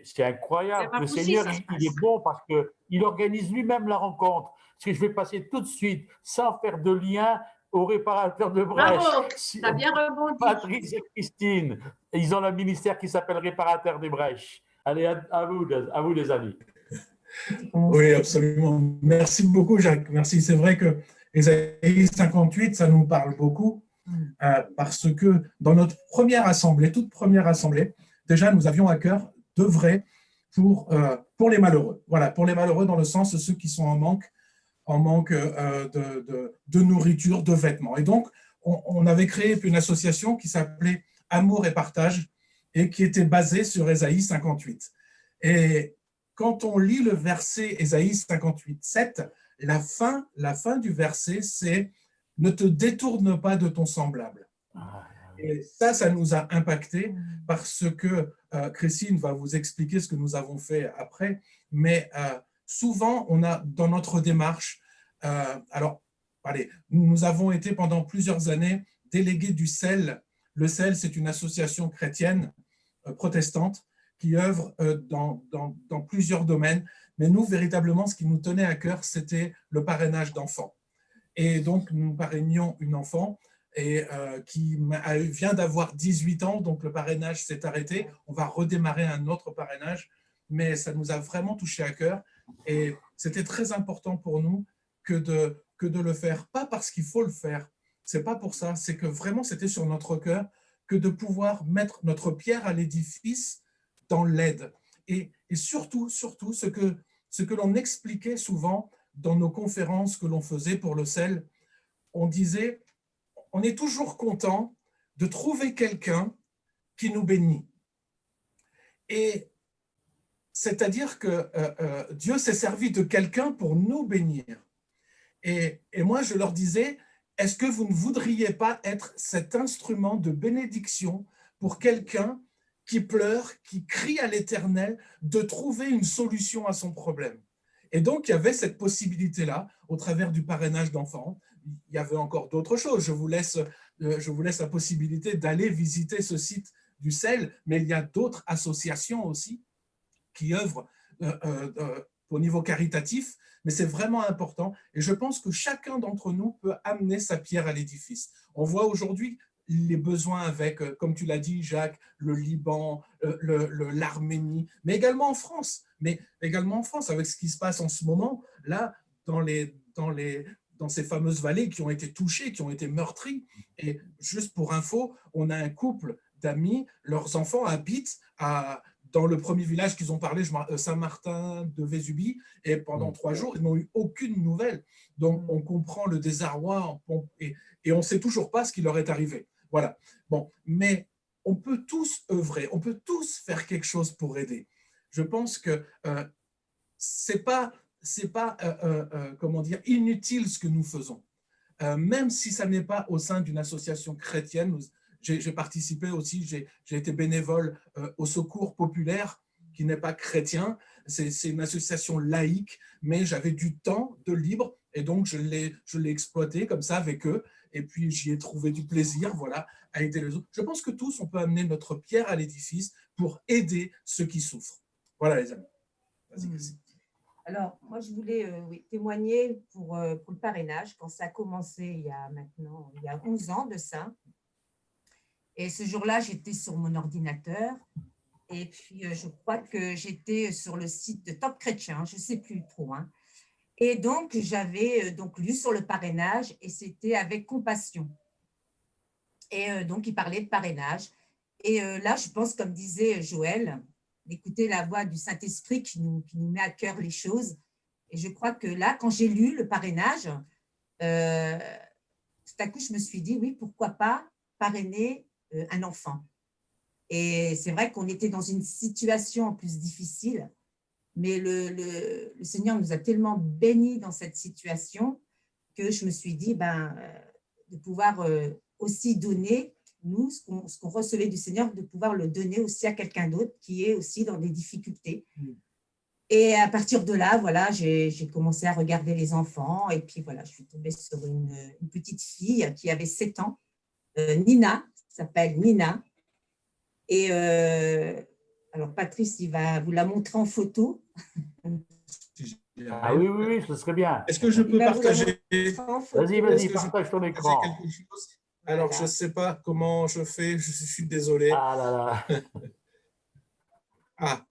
Speaker 1: c'est incroyable. Le Seigneur, il est bon parce qu'il organise lui-même la rencontre. Parce que je vais passer tout de suite, sans faire de lien, au réparateur de brèches.
Speaker 6: Bravo, t'as bien rebondi.
Speaker 1: Patrice et Christine, ils ont un ministère qui s'appelle réparateur des brèches. Allez, à vous les amis.
Speaker 7: Oui, absolument. Merci beaucoup, Jacques. Merci. C'est vrai que Ésaïe 58, ça nous parle beaucoup parce que dans notre première assemblée, toute première assemblée, déjà, nous avions à cœur d'œuvrer pour les malheureux. Voilà, pour les malheureux dans le sens de ceux qui sont en manque de nourriture, de vêtements. Et donc, on avait créé une association qui s'appelait Amour et Partage et qui était basée sur Ésaïe 58. Et quand on lit le verset Ésaïe 58, 7, la fin du verset, c'est « Ne te détourne pas de ton semblable ». Et ça nous a impacté parce que Christine va vous expliquer ce que nous avons fait après, mais souvent, on a dans notre démarche, nous avons été pendant plusieurs années délégués du CEL. Le CEL, c'est une association chrétienne protestante qui œuvre dans plusieurs domaines, mais nous, véritablement, ce qui nous tenait à cœur, c'était le parrainage d'enfants. Et donc, nous parrainions une enfant et qui vient d'avoir 18 ans, donc le parrainage s'est arrêté. On va redémarrer un autre parrainage, mais ça nous a vraiment touché à cœur. Et c'était très important pour nous que de le faire, pas parce qu'il faut le faire, c'est pas pour ça, c'est que vraiment c'était sur notre cœur que de pouvoir mettre notre pierre à l'édifice dans l'aide. Et surtout, ce que l'on expliquait souvent dans nos conférences que l'on faisait pour le CEL, on disait, on est toujours content de trouver quelqu'un qui nous bénit. Et c'est-à-dire que Dieu s'est servi de quelqu'un pour nous bénir. Et moi, je leur disais, est-ce que vous ne voudriez pas être cet instrument de bénédiction pour quelqu'un qui pleure, qui crie à l'Éternel de trouver une solution à son problème? Et donc, il y avait cette possibilité-là au travers du parrainage d'enfants. Il y avait encore d'autres choses. Je vous laisse la possibilité d'aller visiter ce site du CEL, mais il y a d'autres associations aussi qui œuvrent au niveau caritatif, mais c'est vraiment important. Et je pense que chacun d'entre nous peut amener sa pierre à l'édifice. On voit aujourd'hui les besoins avec, comme tu l'as dit, Jacques, le Liban, l'Arménie, mais également en France. Avec ce qui se passe en ce moment, là, dans ces fameuses vallées qui ont été touchées, qui ont été meurtries. Et juste pour info, on a un couple d'amis, leurs enfants habitent dans le premier village qu'ils ont parlé, Saint-Martin de Vésubie, et pendant 3 jours, ils n'ont eu aucune nouvelle. Donc, on comprend le désarroi et on ne sait toujours pas ce qui leur est arrivé. Voilà. Bon, mais on peut tous œuvrer, on peut tous faire quelque chose pour aider. Je pense que c'est pas comment dire, inutile ce que nous faisons. Même si ça n'est pas au sein d'une association chrétienne. J'ai participé aussi, j'ai été bénévole au Secours populaire, qui n'est pas chrétien. C'est une association laïque, mais j'avais du temps de libre et donc je l'ai exploité comme ça avec eux. Et puis j'y ai trouvé du plaisir, voilà, à aider les autres. Je pense que tous, on peut amener notre pierre à l'édifice pour aider ceux qui souffrent. Voilà les amis. Vas-y, Christine.
Speaker 8: Alors, moi, je voulais témoigner pour le parrainage, quand ça a commencé il y a 11 ans de ça. Et ce jour-là, j'étais sur mon ordinateur. Et puis, je crois que j'étais sur le site de Top Chrétien, je ne sais plus trop. Hein. Et donc, j'avais lu sur le parrainage et c'était avec compassion. Et donc, il parlait de parrainage. Et là, je pense, comme disait Joël, d'écouter la voix du Saint-Esprit qui nous met à cœur les choses. Et je crois que là, quand j'ai lu le parrainage, tout à coup, je me suis dit, oui, pourquoi pas parrainer un enfant. Et c'est vrai qu'on était dans une situation en plus difficile, mais le Seigneur nous a tellement bénis dans cette situation que je me suis dit, de pouvoir aussi donner, nous, ce qu'on recevait du Seigneur, de pouvoir le donner aussi à quelqu'un d'autre qui est aussi dans des difficultés. Et à partir de là, voilà, j'ai commencé à regarder les enfants. Et puis voilà, je suis tombée sur une petite fille qui avait 7 ans, Nina, s'appelle Nina. Et alors, Patrice, il va vous la montrer en photo.
Speaker 1: Ah oui, oui, oui, ce serait bien.
Speaker 7: Est-ce que je peux partager?
Speaker 1: Vas-y, partage ton écran.
Speaker 7: Alors, voilà. Je ne sais pas comment je fais, je suis désolé.
Speaker 1: Ah là là.
Speaker 7: Ah,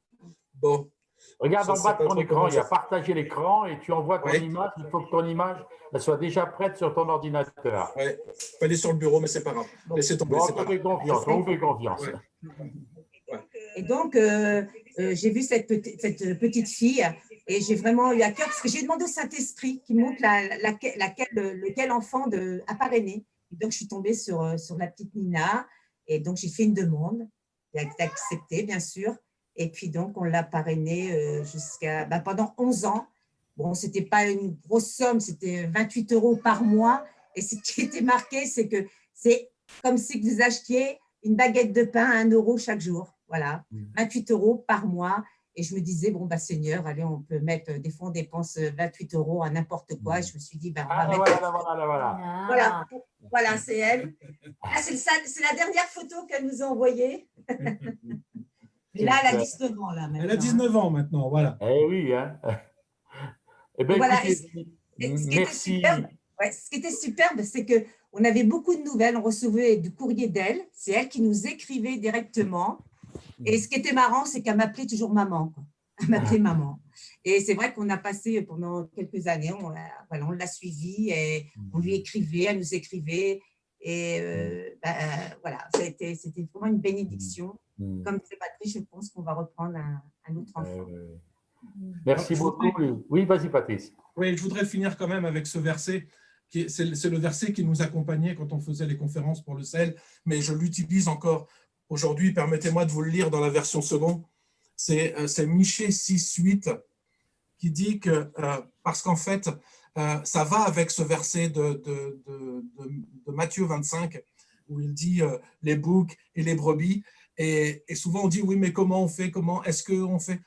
Speaker 7: bon.
Speaker 1: Regarde en bas de ton écran, il y a partager l'écran et tu envoies ton image. Il faut que ton image elle soit déjà prête sur ton ordinateur.
Speaker 7: Oui, il faut aller sur le bureau, mais ce n'est pas grave. Laissez tomber.
Speaker 1: Bon, on vous fait confiance, on vous fait confiance.
Speaker 8: Ouais. Et donc, j'ai vu cette petite fille et j'ai vraiment eu à cœur parce que j'ai demandé au Saint-Esprit qui montre lequel enfant à parrainer. Et donc, je suis tombée sur la petite Nina et donc j'ai fait une demande. Elle a été acceptée, bien sûr. Et puis, donc, on l'a parrainée pendant 11 ans. Bon, ce n'était pas une grosse somme, c'était 28 € par mois. Et ce qui était marqué, c'est que c'est comme si vous achetiez une baguette de pain à 1 € chaque jour. Voilà, 28 € par mois. Et je me disais, bon, Seigneur, allez, on peut mettre, des fois, on dépense 28 € à n'importe quoi. Et je me suis dit, on va mettre… Voilà, c'est elle. Ah, c'est la dernière photo qu'elle nous a envoyée. Et là, elle a 19 ans. Là,
Speaker 7: elle a 19 ans maintenant, voilà.
Speaker 1: Eh oui, hein. Eh bien,
Speaker 8: voilà.
Speaker 1: Écoutez, merci.
Speaker 8: Ce qui était superbe, c'est qu'on avait beaucoup de nouvelles, on recevait du courrier d'elle, c'est elle qui nous écrivait directement. Et ce qui était marrant, c'est qu'elle m'appelait toujours maman. Elle m'appelait maman. Et c'est vrai qu'on a passé pendant quelques années, on l'a suivie, et on lui écrivait, elle nous écrivait. Et voilà, c'était vraiment une bénédiction. Comme disait Patrice, je pense qu'on va reprendre un autre enfant.
Speaker 1: Merci beaucoup. Oui, vas-y, Patrice.
Speaker 7: Oui, je voudrais finir quand même avec ce verset. C'est le verset qui nous accompagnait quand on faisait les conférences pour le sel, mais je l'utilise encore aujourd'hui. Permettez-moi de vous le lire dans la version seconde. C'est Michée 6,8 qui dit que, parce qu'en fait, ça va avec ce verset de Matthieu 25, où il dit les boucs et les brebis. Et souvent on dit, oui, mais comment on fait? Comment est-ce qu'on fait?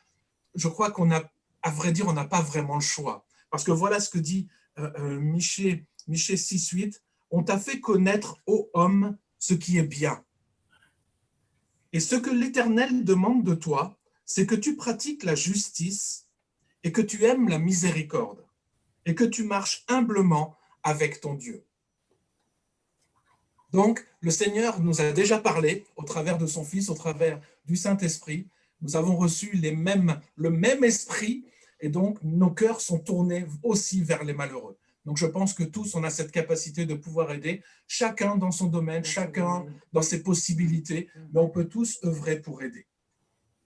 Speaker 7: Je crois qu'on a, à vrai dire, on n'a pas vraiment le choix. Parce que voilà ce que dit Michée 6,8. On t'a fait connaître, ô homme, ce qui est bien. Et ce que l'Éternel demande de toi, c'est que tu pratiques la justice et que tu aimes la miséricorde et que tu marches humblement avec ton Dieu. Donc, le Seigneur nous a déjà parlé au travers de son Fils, au travers du Saint-Esprit. Nous avons reçu le même esprit et donc nos cœurs sont tournés aussi vers les malheureux. Donc, je pense que tous, on a cette capacité de pouvoir aider, chacun dans son domaine, chacun dans ses possibilités, mais on peut tous œuvrer pour aider.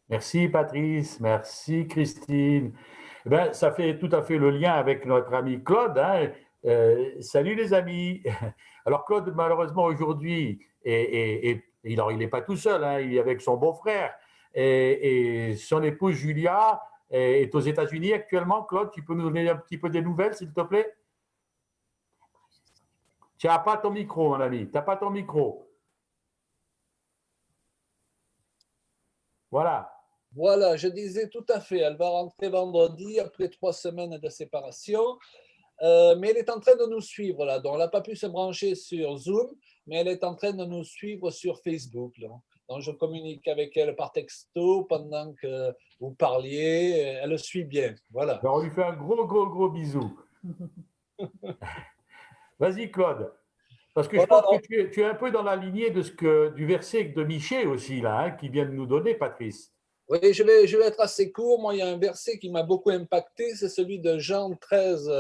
Speaker 1: Merci, Patrice. Merci, Christine. Eh bien, ça fait tout à fait le lien avec notre ami Claude. Hein. Salut, les amis. Alors, Claude, malheureusement, aujourd'hui, il n'est pas tout seul, hein, il est avec son beau-frère. Et son épouse, Julia, est aux États-Unis actuellement. Claude, tu peux nous donner un petit peu des nouvelles, s'il te plaît? Tu n'as pas ton micro, mon ami. Tu n'as pas ton micro. Voilà.
Speaker 9: Voilà, je disais tout à fait. Elle va rentrer vendredi après 3 semaines de séparation. Mais elle est en train de nous suivre là. Donc, elle n'a pas pu se brancher sur Zoom, mais elle est en train de nous suivre sur Facebook. Là. Donc, je communique avec elle par texto pendant que vous parliez. Elle le suit bien. Voilà.
Speaker 1: Alors, on lui fait un gros bisou. Vas-y, Claude. Parce que je pense que tu es un peu dans la lignée du verset de Michée aussi, là, hein, qui vient de nous donner, Patrice.
Speaker 9: Oui, je vais être assez court. Moi, il y a un verset qui m'a beaucoup impacté, c'est celui de Jean 13,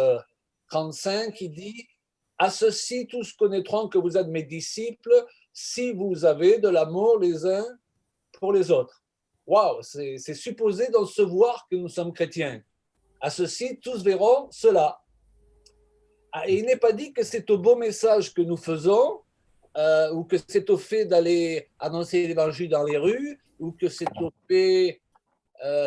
Speaker 9: 35, qui dit « À ceci, tous connaîtront que vous êtes mes disciples, si vous avez de l'amour les uns pour les autres. » Waouh, c'est supposé dans se voir que nous sommes chrétiens. À ceci, tous verront cela. Et il n'est pas dit que c'est au beau message que nous faisons, ou que c'est au fait d'aller annoncer l'évangile dans les rues, ou que c'est au fait,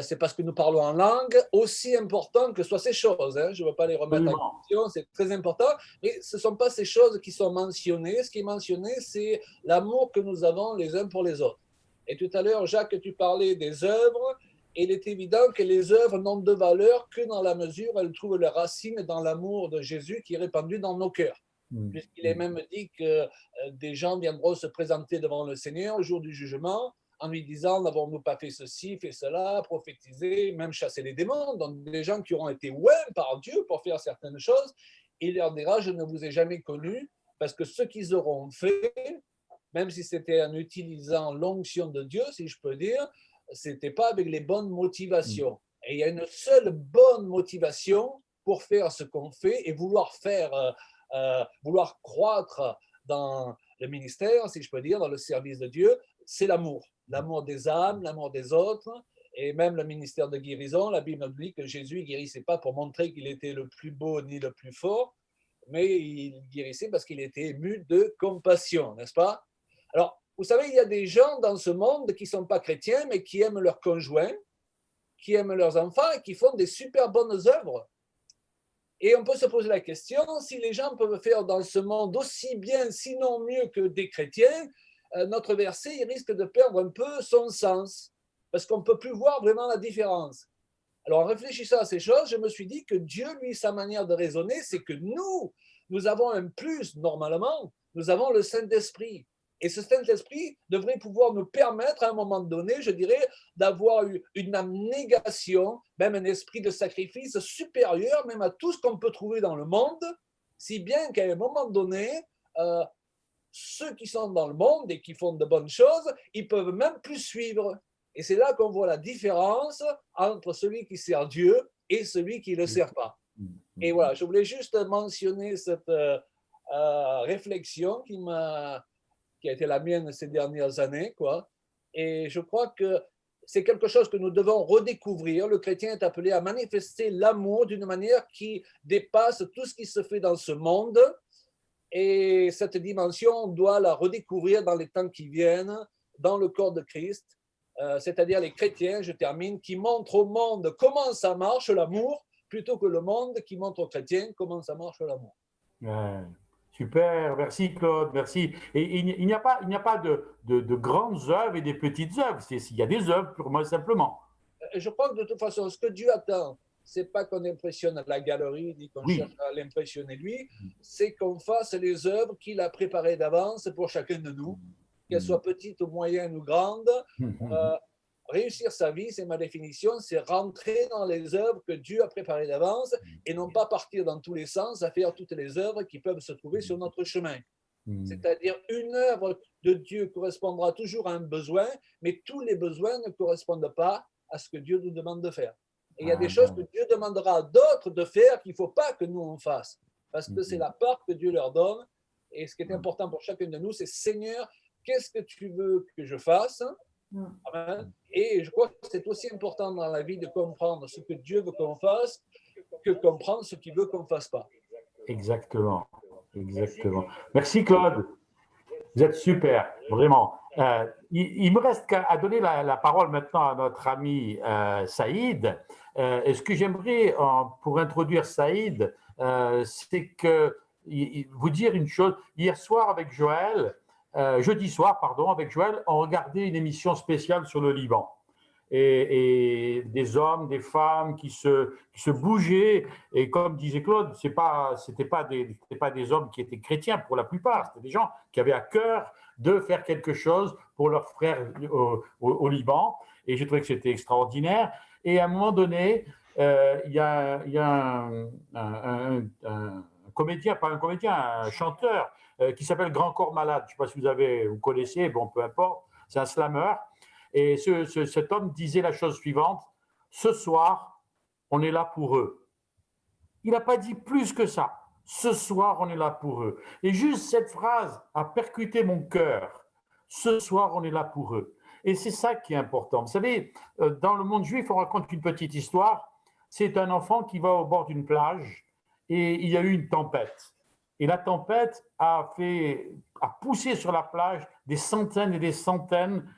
Speaker 9: c'est parce que nous parlons en langue, aussi important que soient ces choses. Hein. Je ne veux pas les remettre en question, c'est très important, mais ce ne sont pas ces choses qui sont mentionnées. Ce qui est mentionné, c'est l'amour que nous avons les uns pour les autres. Et tout à l'heure, Jacques, tu parlais des œuvres. Il est évident que les œuvres n'ont de valeur que dans la mesure où elles trouvent leur racine dans l'amour de Jésus qui est répandu dans nos cœurs. Puisqu'il est même dit que des gens viendront se présenter devant le Seigneur au jour du jugement en lui disant « N'avons-nous pas fait ceci, fait cela, prophétisé, même chasser les démons ?» Donc des gens qui auront été oués par Dieu pour faire certaines choses, il leur dira « Je ne vous ai jamais connu, parce que ce qu'ils auront fait, même si c'était en utilisant l'onction de Dieu, si je peux dire, c'était pas avec les bonnes motivations. Et il y a une seule bonne motivation pour faire ce qu'on fait et vouloir vouloir croître dans le ministère, si je peux dire, dans le service de Dieu, c'est l'amour. L'amour des âmes, l'amour des autres, et même le ministère de guérison. La Bible nous dit que Jésus ne guérissait pas pour montrer qu'il était le plus beau ni le plus fort, mais il guérissait parce qu'il était ému de compassion, n'est-ce pas? Alors, vous savez, il y a des gens dans ce monde qui ne sont pas chrétiens, mais qui aiment leurs conjoints, qui aiment leurs enfants et qui font des super bonnes œuvres. Et on peut se poser la question, si les gens peuvent faire dans ce monde aussi bien, sinon mieux que des chrétiens, notre verset il risque de perdre un peu son sens, parce qu'on ne peut plus voir vraiment la différence. Alors, en réfléchissant à ces choses, je me suis dit que Dieu, lui, sa manière de raisonner, c'est que nous avons un plus, normalement, nous avons le Saint-Esprit. Et ce Saint-Esprit devrait pouvoir nous permettre, à un moment donné, je dirais, d'avoir une abnégation, même un esprit de sacrifice supérieur, même à tout ce qu'on peut trouver dans le monde, si bien qu'à un moment donné, ceux qui sont dans le monde et qui font de bonnes choses, ils peuvent même plus suivre. Et c'est là qu'on voit la différence entre celui qui sert Dieu et celui qui ne le sert pas. Et voilà, je voulais juste mentionner cette réflexion qui a été la mienne ces dernières années, quoi. Et je crois que c'est quelque chose que nous devons redécouvrir. Le chrétien est appelé à manifester l'amour d'une manière qui dépasse tout ce qui se fait dans ce monde. Et cette dimension, on doit la redécouvrir dans les temps qui viennent, dans le corps de Christ, c'est-à-dire les chrétiens, je termine, qui montrent au monde comment ça marche l'amour, plutôt que le monde qui montre aux chrétiens comment ça marche l'amour.
Speaker 1: Ouais. Super, merci Claude, merci. Et il n'y a pas de grandes œuvres et des petites œuvres, il y a des œuvres purement et simplement.
Speaker 9: Je crois que de toute façon, ce que Dieu attend, ce n'est pas qu'on impressionne la galerie, ni qu'on cherche à l'impressionner lui, c'est qu'on fasse les œuvres qu'il a préparées d'avance pour chacun de nous, qu'elles soient petites ou moyennes ou grandes. Réussir sa vie, c'est ma définition, c'est rentrer dans les œuvres que Dieu a préparées d'avance et non pas partir dans tous les sens à faire toutes les œuvres qui peuvent se trouver sur notre chemin. C'est-à-dire, une œuvre de Dieu correspondra toujours à un besoin, mais tous les besoins ne correspondent pas à ce que Dieu nous demande de faire. Et il y a des choses que Dieu demandera à d'autres de faire qu'il ne faut pas que nous on fasse, parce que c'est la part que Dieu leur donne. Et ce qui est important pour chacun de nous, c'est Seigneur, qu'est-ce que tu veux que je fasse? Amen. Et je crois que c'est aussi important dans la vie de comprendre ce que Dieu veut qu'on fasse que comprendre ce qu'il veut qu'on ne fasse pas.
Speaker 1: Exactement. Exactement. Merci Claude. Vous êtes super, vraiment. Il me reste qu'à donner la parole maintenant à notre ami Saïd. Et ce que j'aimerais, pour introduire Saïd, c'est que vous dire une chose. Hier soir avec Joël, jeudi soir, pardon, avec Joël, on regardait une émission spéciale sur le Liban. et des hommes, des femmes qui se bougeaient. Et comme disait Claude, c'était pas des hommes qui étaient chrétiens pour la plupart, c'était des gens qui avaient à cœur de faire quelque chose pour leurs frères au Liban. Et j'ai trouvé que c'était extraordinaire. Et à un moment donné, il y a un comédien, pas un comédien, un chanteur qui s'appelle Grand Corps Malade. Je ne sais pas si vous connaissez, bon, peu importe, c'est un slammer. Et cet homme disait la chose suivante: ce soir, on est là pour eux. Il n'a pas dit plus que ça. Ce soir, on est là pour eux. Et juste cette phrase a percuté mon cœur. Ce soir, on est là pour eux. Et c'est ça qui est important. Vous savez, dans le monde juif, on raconte une petite histoire. C'est un enfant qui va au bord d'une plage et il y a eu une tempête. Et la tempête a poussé sur la plage des centaines et des centaines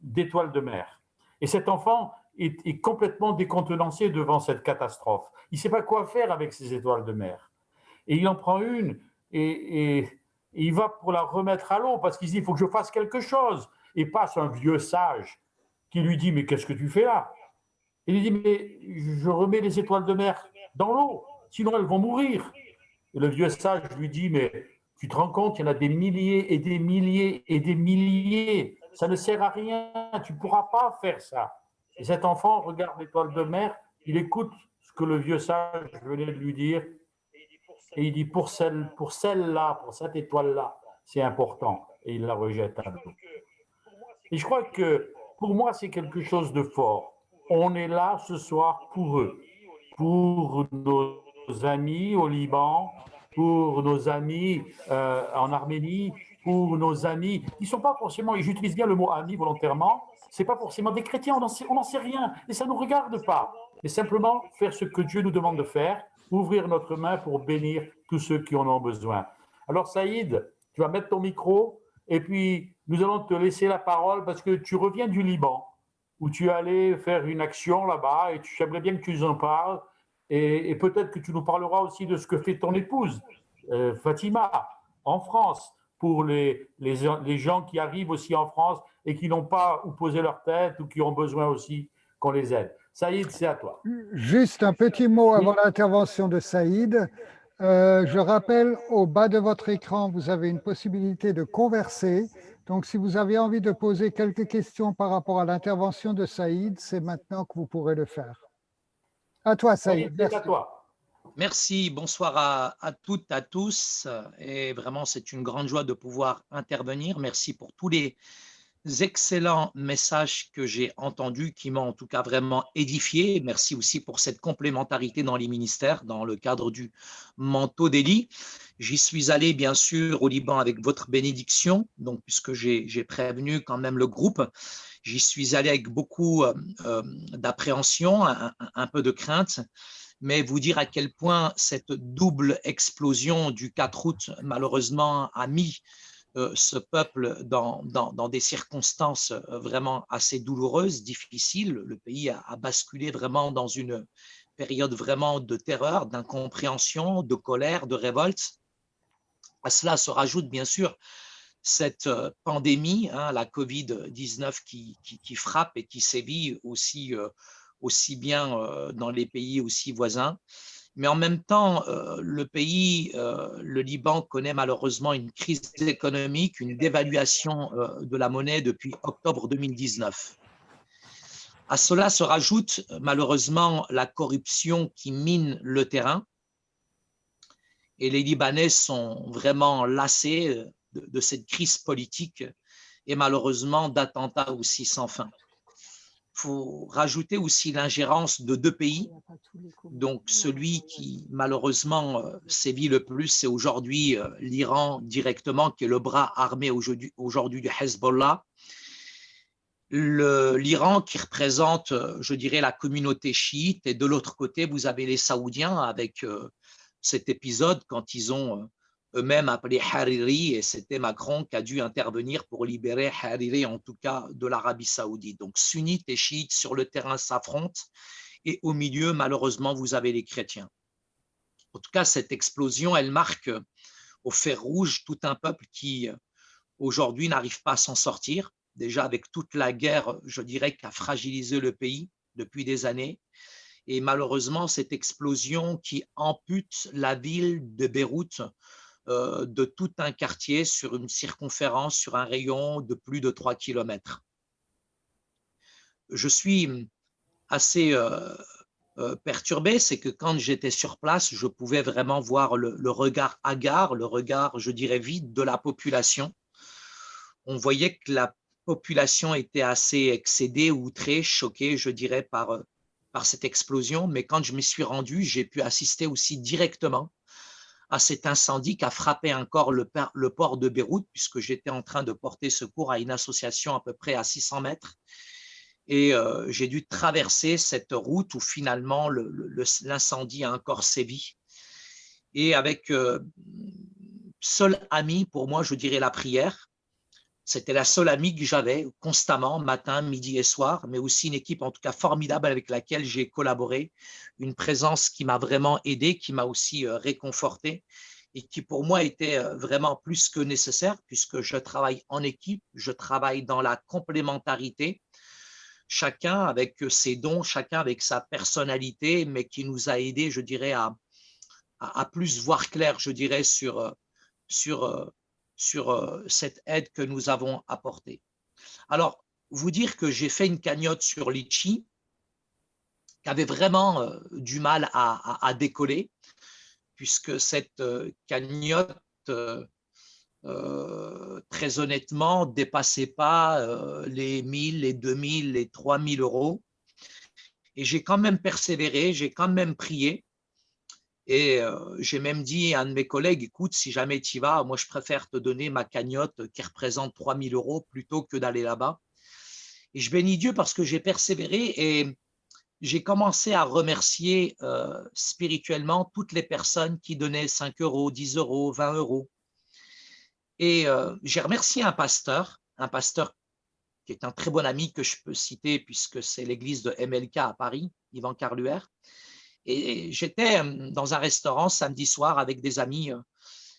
Speaker 1: d'étoiles de mer. Et cet enfant est complètement décontenancé devant cette catastrophe. Il ne sait pas quoi faire avec ces étoiles de mer. Et il en prend une et il va pour la remettre à l'eau parce qu'il se dit: il faut que je fasse quelque chose. Et passe un vieux sage qui lui dit: mais qu'est-ce que tu fais là? Il lui dit: mais je remets les étoiles de mer dans l'eau, sinon elles vont mourir. Et le vieux sage lui dit: mais tu te rends compte, il y en a des milliers et des milliers et des milliers. Ça ne sert à rien, tu ne pourras pas faire ça. Et cet enfant regarde l'étoile de mer, il écoute ce que le vieux sage venait de lui dire, et il dit: pour celle-là, pour cette étoile-là, c'est important. Et il la rejette à l'eau. Et je crois que pour moi, c'est quelque chose de fort. On est là ce soir pour eux, pour nos amis au Liban, pour nos amis en Arménie, pour nos amis qui ne sont pas forcément, et j'utilise bien le mot ami volontairement, ce n'est pas forcément des chrétiens, on n'en sait rien, et ça ne nous regarde pas. Mais simplement faire ce que Dieu nous demande de faire, ouvrir notre main pour bénir tous ceux qui en ont besoin. Alors Saïd, tu vas mettre ton micro, et puis nous allons te laisser la parole parce que tu reviens du Liban, où tu es allé faire une action là-bas, et j'aimerais bien que tu nous en parles, et peut-être que tu nous parleras aussi de ce que fait ton épouse, Fatima, en France, pour les gens qui arrivent aussi en France et qui n'ont pas où poser leur tête ou qui ont besoin aussi qu'on les aide. Saïd, c'est à toi.
Speaker 10: Juste un petit mot avant l'intervention de Saïd. Je rappelle, au bas de votre écran, vous avez une possibilité de converser. Donc, si vous avez envie de poser quelques questions par rapport à l'intervention de Saïd, c'est maintenant que vous pourrez le faire. À toi, Saïd.
Speaker 1: Merci. À toi.
Speaker 11: Merci, bonsoir à toutes, à tous. Et vraiment, c'est une grande joie de pouvoir intervenir. Merci pour tous les excellents messages que j'ai entendus, qui m'ont en tout cas vraiment édifié. Merci aussi pour cette complémentarité dans les ministères, dans le cadre du manteau d'Élie. J'y suis allé bien sûr au Liban avec votre bénédiction, donc puisque j'ai prévenu quand même le groupe. J'y suis allé avec beaucoup d'appréhension, un peu de crainte, mais vous dire à quel point cette double explosion du 4 août, malheureusement, a mis ce peuple dans des circonstances vraiment assez douloureuses, difficiles. Le pays a basculé vraiment dans une période vraiment de terreur, d'incompréhension, de colère, de révolte. À cela se rajoute bien sûr cette pandémie, la Covid-19 qui frappe et qui sévit aussi bien dans les pays aussi voisins. Mais en même temps, le pays, le Liban, connaît malheureusement une crise économique, une dévaluation de la monnaie depuis octobre 2019. À cela se rajoute malheureusement la corruption qui mine le terrain. Et les Libanais sont vraiment lassés de cette crise politique et malheureusement d'attentats aussi sans fin. Il faut rajouter aussi l'ingérence de deux pays. Donc, celui qui malheureusement sévit le plus, c'est aujourd'hui l'Iran directement, qui est le bras armé aujourd'hui du Hezbollah. L'Iran qui représente, je dirais, la communauté chiite, et de l'autre côté, vous avez les Saoudiens avec cet épisode quand ils ont eux-mêmes appelé Hariri, et c'était Macron qui a dû intervenir pour libérer Hariri, en tout cas de l'Arabie saoudite. Donc sunnites et chiites sur le terrain s'affrontent, et au milieu, malheureusement, vous avez les chrétiens. En tout cas, cette explosion, elle marque au fer rouge tout un peuple qui, aujourd'hui, n'arrive pas à s'en sortir. déjà avec toute la guerre, je dirais, qui a fragilisé le pays depuis des années. Et malheureusement, cette explosion qui ampute la ville de Beyrouth de tout un quartier sur une circonférence, sur un rayon de plus de 3 kilomètres. Je suis assez perturbé, c'est que quand j'étais sur place, je pouvais vraiment voir le regard hagard, le regard, je dirais, vide de la population. On voyait que la population était assez excédée, outrée, choquée, je dirais, par cette explosion. Mais quand je m'y suis rendu, j'ai pu assister aussi directement à cet incendie qui a frappé encore le port de Beyrouth, puisque j'étais en train de porter secours à une association à peu près à 600 mètres. Et j'ai dû traverser cette route où finalement l'incendie a encore sévi. Et avec seul ami, pour moi, je dirais la prière. C'était la seule amie que j'avais constamment, matin, midi et soir, mais aussi une équipe en tout cas formidable avec laquelle j'ai collaboré, une présence qui m'a vraiment aidé, qui m'a aussi réconforté et qui pour moi était vraiment plus que nécessaire puisque je travaille en équipe, je travaille dans la complémentarité, chacun avec ses dons, chacun avec sa personnalité, mais qui nous a aidés, je dirais, à plus voir clair, je dirais, sur cette aide que nous avons apportée. Alors, vous dire que j'ai fait une cagnotte sur Litchi qui avait vraiment du mal à décoller, puisque cette cagnotte, très honnêtement, ne dépassait pas les 1000, les 2000, les 3000 euros. Et j'ai quand même persévéré, j'ai quand même prié. Et j'ai même dit à un de mes collègues, écoute, si jamais tu y vas, moi je préfère te donner ma cagnotte qui représente 3000 euros plutôt que d'aller là-bas. Et je bénis Dieu parce que j'ai persévéré et j'ai commencé à remercier spirituellement toutes les personnes qui donnaient 5 euros, 10 euros, 20 euros. Et j'ai remercié un pasteur qui est un très bon ami que je peux citer puisque c'est l'église de MLK à Paris, Yvan Carluer. Et j'étais dans un restaurant samedi soir avec des amis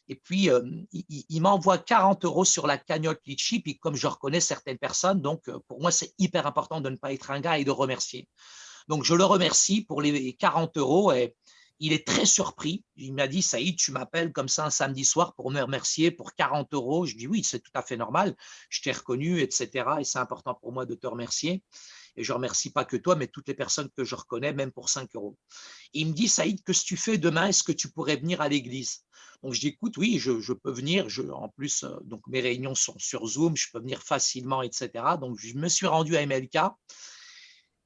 Speaker 11: et puis il m'envoie 40 euros sur la cagnotte Litchi, puis comme je reconnais certaines personnes, donc pour moi c'est hyper important de ne pas être un gars et de remercier. Donc je le remercie pour les 40 euros et il est très surpris. Il m'a dit, Saïd, tu m'appelles comme ça un samedi soir pour me remercier pour 40 euros. Je dis oui, c'est tout à fait normal, je t'ai reconnu, etc. Et c'est important pour moi de te remercier. Et je ne remercie pas que toi, mais toutes les personnes que je reconnais, même pour 5 euros. Et il me dit, Saïd, qu'est-ce que tu fais demain? Est-ce que tu pourrais venir à l'église? Donc, je dis, écoute, oui, je peux venir. En plus, donc, mes réunions sont sur Zoom, je peux venir facilement, etc. Donc, je me suis rendu à MLK.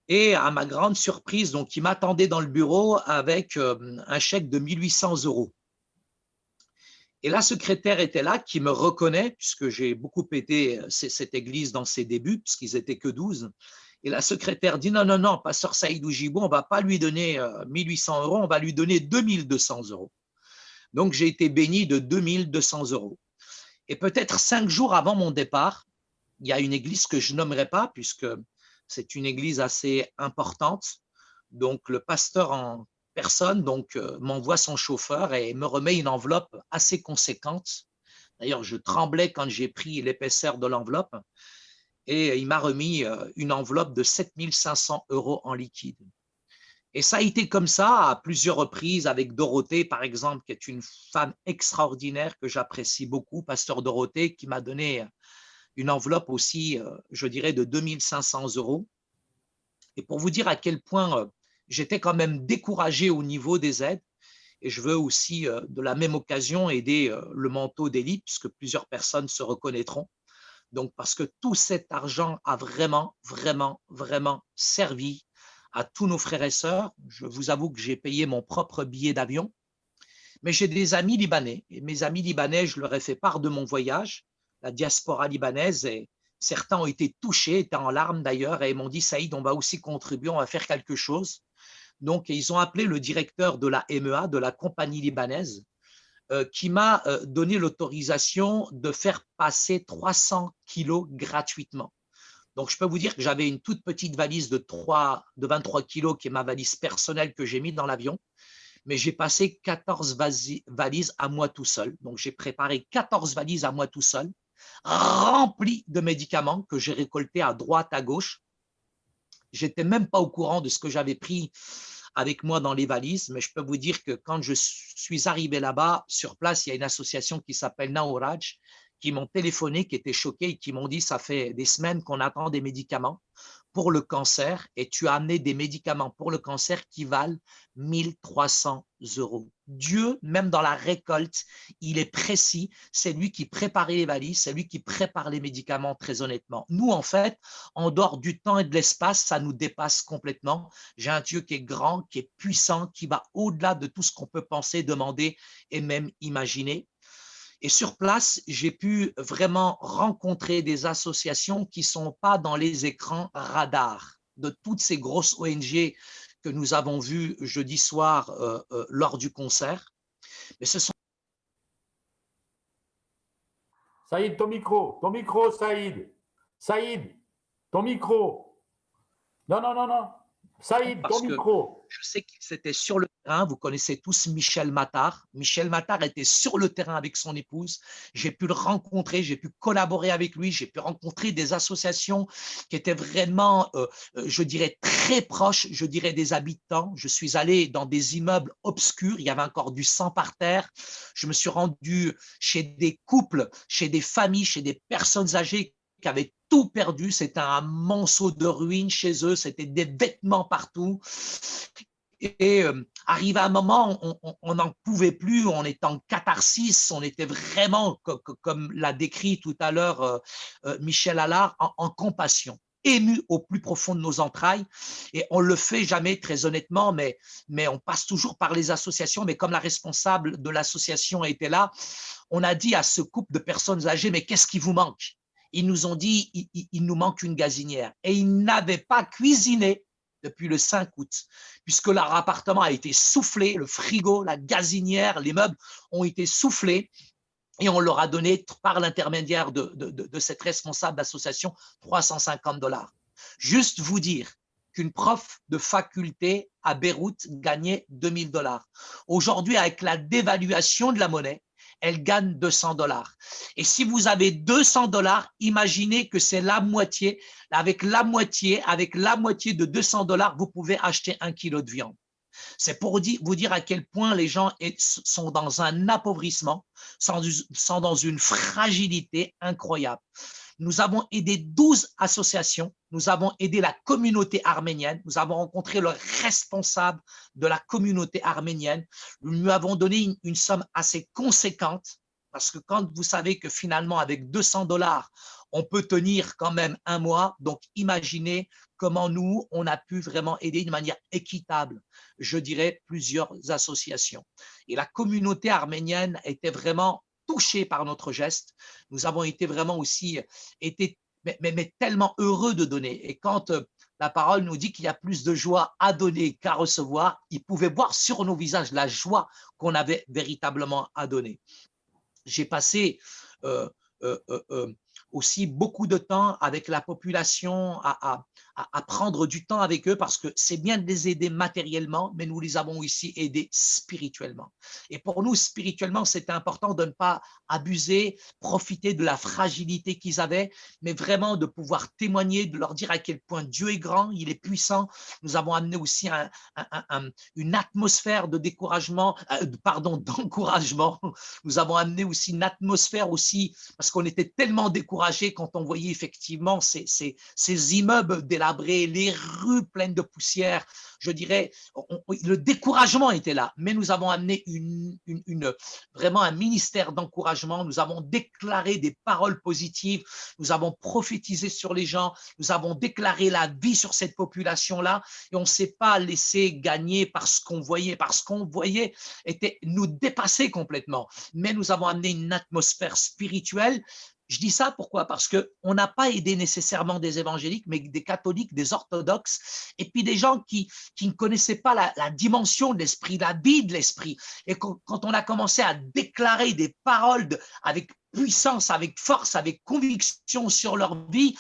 Speaker 11: Et à ma grande surprise, donc, il m'attendait dans le bureau avec un chèque de 1800 euros. Et la secrétaire était là, qui me reconnaît, puisque j'ai beaucoup aidé cette église dans ses débuts, puisqu'ils n'étaient que 12. Et la secrétaire dit non, non, non, pasteur Saïd Oujibou, on ne va pas lui donner 1800 euros, on va lui donner 2200 euros. Donc, j'ai été béni de 2200 euros. Et peut-être 5 jours avant mon départ, il y a une église que je nommerai pas, puisque c'est une église assez importante. Donc, le pasteur en personne m'envoie son chauffeur et me remet une enveloppe assez conséquente. D'ailleurs, je tremblais quand j'ai pris l'épaisseur de l'enveloppe. Et il m'a remis une enveloppe de 7500 euros en liquide. Et ça a été comme ça à plusieurs reprises avec Dorothée, par exemple, qui est une femme extraordinaire que j'apprécie beaucoup, pasteur Dorothée, qui m'a donné une enveloppe aussi, je dirais, de 2500 euros. Et pour vous dire à quel point j'étais quand même découragé au niveau des aides, et je veux aussi, de la même occasion, aider le manteau d'élite, puisque plusieurs personnes se reconnaîtront. Donc, parce que tout cet argent a vraiment, vraiment, vraiment servi à tous nos frères et sœurs. Je vous avoue que j'ai payé mon propre billet d'avion, mais j'ai des amis libanais. Et mes amis libanais, je leur ai fait part de mon voyage, la diaspora libanaise, et certains ont été touchés, étaient en larmes d'ailleurs, et m'ont dit, Saïd, on va aussi contribuer, on va faire quelque chose. Donc, ils ont appelé le directeur de la MEA, de la compagnie libanaise, qui m'a donné l'autorisation de faire passer 300 kilos gratuitement. Donc, je peux vous dire que j'avais une toute petite valise de 23 kilos qui est ma valise personnelle que j'ai mise dans l'avion, mais j'ai passé 14 valises à moi tout seul. Donc, j'ai préparé 14 valises à moi tout seul rempli de médicaments que j'ai récoltés à droite, à gauche. J'étais même pas au courant de ce que j'avais pris avec moi dans les valises, mais je peux vous dire que quand je suis arrivé là-bas, sur place, il y a une association qui s'appelle Naoraj, qui m'ont téléphoné, qui étaient choqués et qui m'ont dit « ça fait des semaines qu'on attend des médicaments pour le cancer et tu as amené des médicaments pour le cancer qui valent 1300 €. Dieu, même dans la récolte, il est précis. C'est lui qui prépare les valises, c'est lui qui prépare les médicaments, très honnêtement. Nous, en fait, en dehors du temps et de l'espace, ça nous dépasse complètement. J'ai un Dieu qui est grand, qui est puissant, qui va au-delà de tout ce qu'on peut penser, demander et même imaginer. Et sur place, j'ai pu vraiment rencontrer des associations qui ne sont pas dans les écrans radars de toutes ces grosses ONG que nous avons vues jeudi soir lors du concert. Mais ce sont...
Speaker 1: Saïd, ton micro, Saïd. Saïd, ton micro. Non. Saïd, ton micro.
Speaker 11: Je sais qu'ils étaient sur le terrain. Vous connaissez tous Michel Matar. Michel Matar était sur le terrain avec son épouse. J'ai pu le rencontrer, j'ai pu collaborer avec lui, j'ai pu rencontrer des associations qui étaient vraiment, je dirais, très proches, je dirais, des habitants. Je suis allé dans des immeubles obscurs, il y avait encore du sang par terre. Je me suis rendu chez des couples, chez des familles, chez des personnes âgées qui avaient tout perdu, c'était un monceau de ruines chez eux, c'était des vêtements partout. Et arrivé à un moment, on n'en pouvait plus, on était en catharsis, on était vraiment, comme l'a décrit tout à l'heure Michel Allard, en compassion, ému au plus profond de nos entrailles. Et on ne le fait jamais, très honnêtement, mais on passe toujours par les associations. Mais comme la responsable de l'association était là, on a dit à ce couple de personnes âgées, mais qu'est-ce qui vous manque? Ils nous ont dit, il nous manque une gazinière. Et ils n'avaient pas cuisiné depuis le 5 août, puisque leur appartement a été soufflé, le frigo, la gazinière, les meubles ont été soufflés, et on leur a donné, par l'intermédiaire de cette responsable d'association, 350 $. Juste vous dire qu'une prof de faculté à Beyrouth gagnait 2000 $. Aujourd'hui, avec la dévaluation de la monnaie, elle gagne 200 $. Et si vous avez 200 $, imaginez que c'est la moitié. Avec la moitié de 200 $, vous pouvez acheter 1 kilo de viande. C'est pour vous dire à quel point les gens sont dans un appauvrissement, sont dans une fragilité incroyable. Nous avons aidé 12 associations, nous avons aidé la communauté arménienne, nous avons rencontré le responsable de la communauté arménienne, nous lui avons donné une somme assez conséquente, parce que quand vous savez que finalement avec 200 $, on peut tenir quand même un mois, donc imaginez comment nous, on a pu vraiment aider de manière équitable, je dirais, plusieurs associations. Et la communauté arménienne était vraiment touchés par notre geste. Nous avons été vraiment aussi mais tellement heureux de donner. Et quand la parole nous dit qu'il y a plus de joie à donner qu'à recevoir, ils pouvaient voir sur nos visages la joie qu'on avait véritablement à donner. J'ai passé aussi beaucoup de temps avec la population, à prendre du temps avec eux, parce que c'est bien de les aider matériellement, mais nous les avons aussi aidés spirituellement. Et pour nous, spirituellement, c'était important de ne pas abuser, profiter de la fragilité qu'ils avaient, mais vraiment de pouvoir témoigner, de leur dire à quel point Dieu est grand, il est puissant. Nous avons amené aussi une atmosphère de découragement, d'encouragement. Nous avons amené aussi une atmosphère aussi, parce qu'on était tellement découragés quand on voyait effectivement ces immeubles délabrés, les rues pleines de poussière. Je dirais, le découragement était là, mais nous avons amené vraiment un ministère d'encouragement. Nous avons déclaré des paroles positives, nous avons prophétisé sur les gens, nous avons déclaré la vie sur cette population-là, et on ne s'est pas laissé gagner par ce qu'on voyait, nous dépasser complètement. Mais nous avons amené une atmosphère spirituelle. Je dis ça pourquoi? Parce qu'on n'a pas aidé nécessairement des évangéliques, mais des catholiques, des orthodoxes, et puis des gens qui ne connaissaient pas la dimension de l'esprit, la vie de l'esprit. Et quand on a commencé à déclarer des paroles avec puissance, avec force, avec conviction sur leur vie.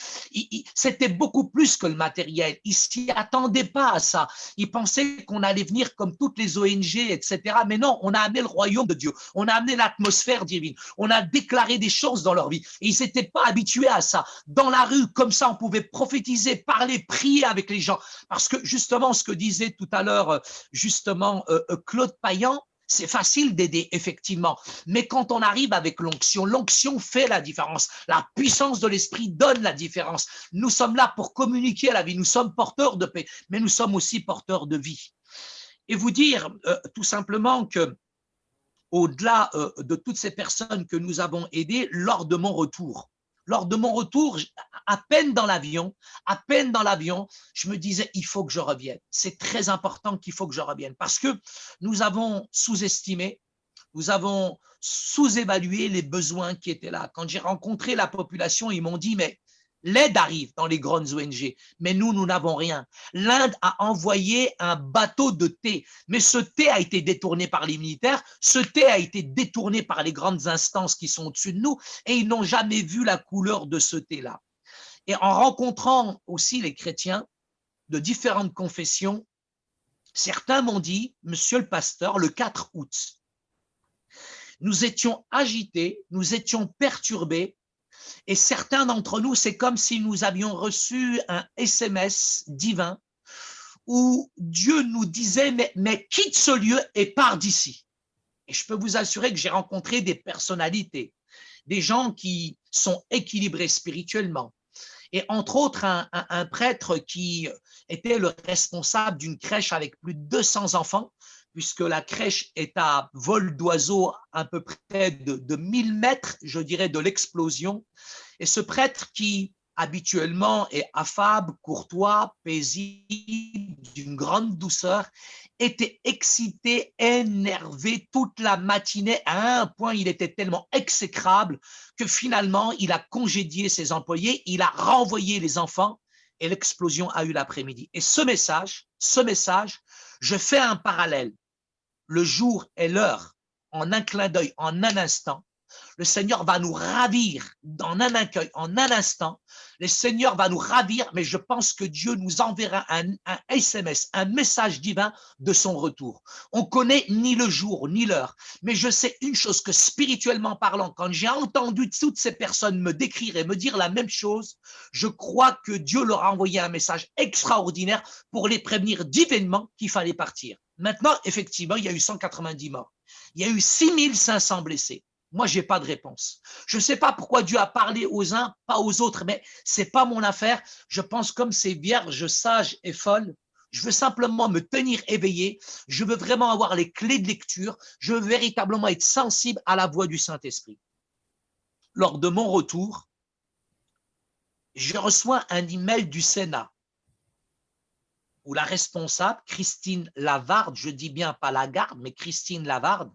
Speaker 11: C'était beaucoup plus que le matériel. Ils ne s'y attendaient pas à ça. Ils pensaient qu'on allait venir comme toutes les ONG, etc. Mais non, on a amené le royaume de Dieu. On a amené l'atmosphère divine. On a déclaré des choses dans leur vie. Et ils n'étaient pas habitués à ça. Dans la rue, comme ça, on pouvait prophétiser, parler, prier avec les gens. Parce que justement, ce que disait tout à l'heure, justement, Claude Payan, c'est facile d'aider, effectivement. Mais quand on arrive avec l'onction fait la différence. La puissance de l'esprit donne la différence. Nous sommes là pour communiquer la vie. Nous sommes porteurs de paix, mais nous sommes aussi porteurs de vie. Et vous dire tout simplement que, au-delà de toutes ces personnes que nous avons aidées, lors de mon retour, à peine dans l'avion, je me disais, il faut que je revienne. C'est très important qu'il faut que je revienne parce que nous avons sous-estimé, nous avons sous-évalué les besoins qui étaient là. Quand j'ai rencontré la population, ils m'ont dit, mais l'aide arrive dans les grandes ONG, mais nous n'avons rien. L'Inde a envoyé un bateau de thé, mais ce thé a été détourné par les militaires, ce thé a été détourné par les grandes instances qui sont au-dessus de nous, et ils n'ont jamais vu la couleur de ce thé-là. Et en rencontrant aussi les chrétiens de différentes confessions, certains m'ont dit, monsieur le pasteur, le 4 août, nous étions agités, nous étions perturbés, et certains d'entre nous, c'est comme si nous avions reçu un SMS divin où Dieu nous disait, mais quitte ce lieu et pars d'ici. Et je peux vous assurer que j'ai rencontré des personnalités, des gens qui sont équilibrés spirituellement. Et entre autres, un prêtre qui était le responsable d'une crèche avec plus de 200 enfants, puisque la crèche est à vol d'oiseau à peu près de 1000 mètres, je dirais, de l'explosion. Et ce prêtre qui, habituellement, est affable, courtois, paisible, d'une grande douceur, était excité, énervé toute la matinée. À un point, il était tellement exécrable que finalement, il a congédié ses employés, il a renvoyé les enfants et l'explosion a eu l'après-midi. Et ce message, je fais un parallèle. Le jour et l'heure, en un clin d'œil, en un instant, le Seigneur va nous ravir en un accueil, en un instant. Le Seigneur va nous ravir, mais je pense que Dieu nous enverra un SMS, un message divin de son retour. On connaît ni le jour, ni l'heure, mais je sais une chose, que spirituellement parlant, quand j'ai entendu toutes ces personnes me décrire et me dire la même chose, je crois que Dieu leur a envoyé un message extraordinaire pour les prévenir divinement qu'il fallait partir. Maintenant, effectivement, il y a eu 190 morts. Il y a eu 6500 blessés. Moi, je n'ai pas de réponse. Je ne sais pas pourquoi Dieu a parlé aux uns, pas aux autres, mais ce n'est pas mon affaire. Je pense comme ces vierges sages et folles, je veux simplement me tenir éveillé. Je veux vraiment avoir les clés de lecture. Je veux véritablement être sensible à la voix du Saint-Esprit. Lors de mon retour, je reçois un email du Sénat où la responsable, Christine Lavarde, je dis bien pas Lagarde, mais Christine Lavarde,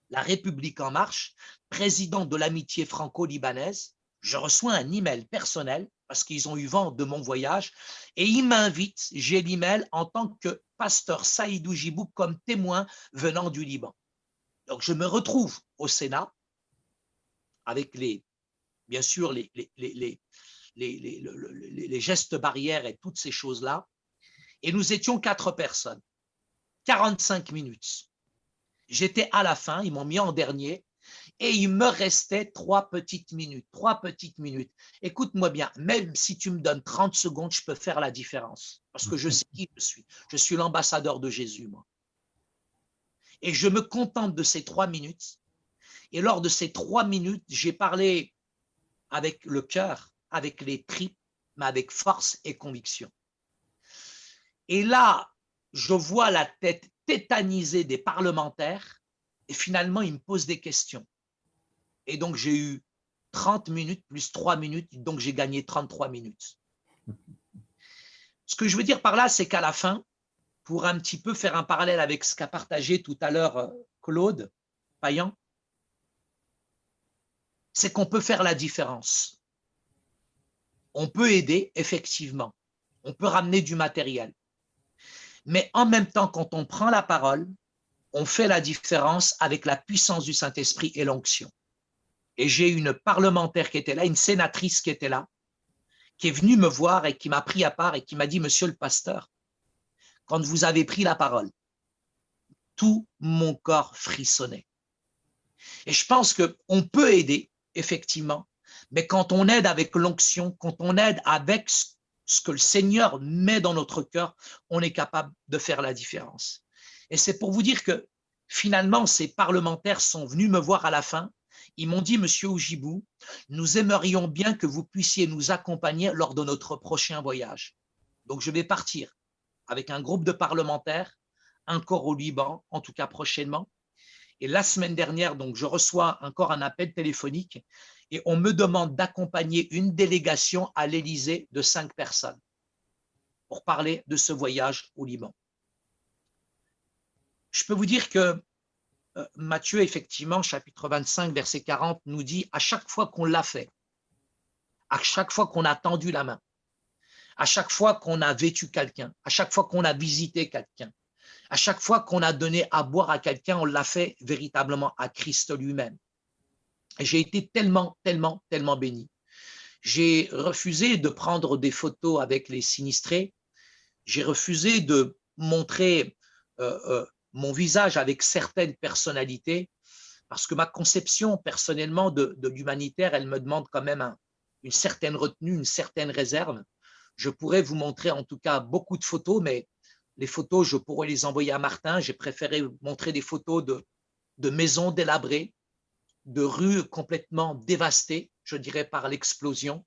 Speaker 11: La République en marche, présidente de l'amitié franco-libanaise, je reçois un email personnel parce qu'ils ont eu vent de mon voyage et ils m'invitent, j'ai l'email en tant que pasteur Saïdou Jibouk comme témoin venant du Liban. Donc je me retrouve au Sénat avec bien sûr les gestes barrières et toutes ces choses-là. Et nous étions 4 personnes, 45 minutes. J'étais à la fin, ils m'ont mis en dernier et il me restait 3 petites minutes. Écoute-moi bien, même si tu me donnes 30 secondes, je peux faire la différence parce que je sais qui je suis. Je suis l'ambassadeur de Jésus, moi. Et je me contente de ces 3 minutes. Et lors de ces 3 minutes, j'ai parlé avec le cœur, avec les tripes, mais avec force et conviction. Et là, je vois la tête tétanisée des parlementaires et finalement, ils me posent des questions. Et donc, j'ai eu 30 minutes plus 3 minutes, donc j'ai gagné 33 minutes. Ce que je veux dire par là, c'est qu'à la fin, pour un petit peu faire un parallèle avec ce qu'a partagé tout à l'heure Claude Payan, c'est qu'on peut faire la différence. On peut aider, effectivement. On peut ramener du matériel. Mais en même temps, quand on prend la parole, on fait la différence avec la puissance du Saint-Esprit et l'onction. Et j'ai une parlementaire qui était là, une sénatrice qui était là, qui est venue me voir et qui m'a pris à part et qui m'a dit, monsieur le pasteur, quand vous avez pris la parole, tout mon corps frissonnait. Et je pense qu'on peut aider, effectivement, mais quand on aide avec l'onction, quand on aide avec ce que le Seigneur met dans notre cœur, on est capable de faire la différence. Et c'est pour vous dire que finalement, ces parlementaires sont venus me voir à la fin. Ils m'ont dit, monsieur Ujibou, nous aimerions bien que vous puissiez nous accompagner lors de notre prochain voyage. Donc, je vais partir avec un groupe de parlementaires, encore au Liban, en tout cas prochainement. Et la semaine dernière, donc, je reçois encore un appel téléphonique et on me demande d'accompagner une délégation à l'Élysée de 5 personnes pour parler de ce voyage au Liban. Je peux vous dire que Matthieu, effectivement, chapitre 25, verset 40, nous dit à chaque fois qu'on l'a fait, à chaque fois qu'on a tendu la main, à chaque fois qu'on a vêtu quelqu'un, à chaque fois qu'on a visité quelqu'un, à chaque fois qu'on a donné à boire à quelqu'un, on l'a fait véritablement à Christ lui-même. Et j'ai été tellement béni. J'ai refusé de prendre des photos avec les sinistrés. J'ai refusé de montrer mon visage avec certaines personnalités parce que ma conception personnellement de l'humanitaire, elle me demande quand même une certaine retenue, une certaine réserve. Je pourrais vous montrer en tout cas beaucoup de photos, mais les photos, je pourrais les envoyer à Martin. J'ai préféré montrer des photos de maisons délabrées, de rues complètement dévastées, je dirais par l'explosion.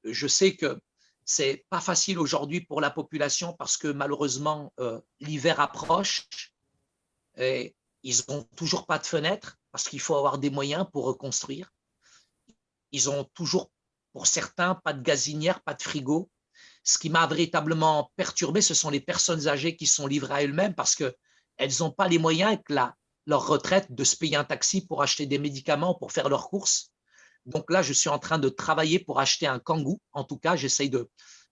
Speaker 11: Je sais que c'est pas facile aujourd'hui pour la population parce que malheureusement, l'hiver approche et ils n'ont toujours pas de fenêtres parce qu'il faut avoir des moyens pour reconstruire. Ils ont toujours, pour certains, pas de gazinière, pas de frigo. Ce qui m'a véritablement perturbé, ce sont les personnes âgées qui sont livrées à elles-mêmes parce qu'elles n'ont pas les moyens avec leur retraite de se payer un taxi pour acheter des médicaments, pour faire leurs courses. Donc là, je suis en train de travailler pour acheter un Kangoo. En tout cas,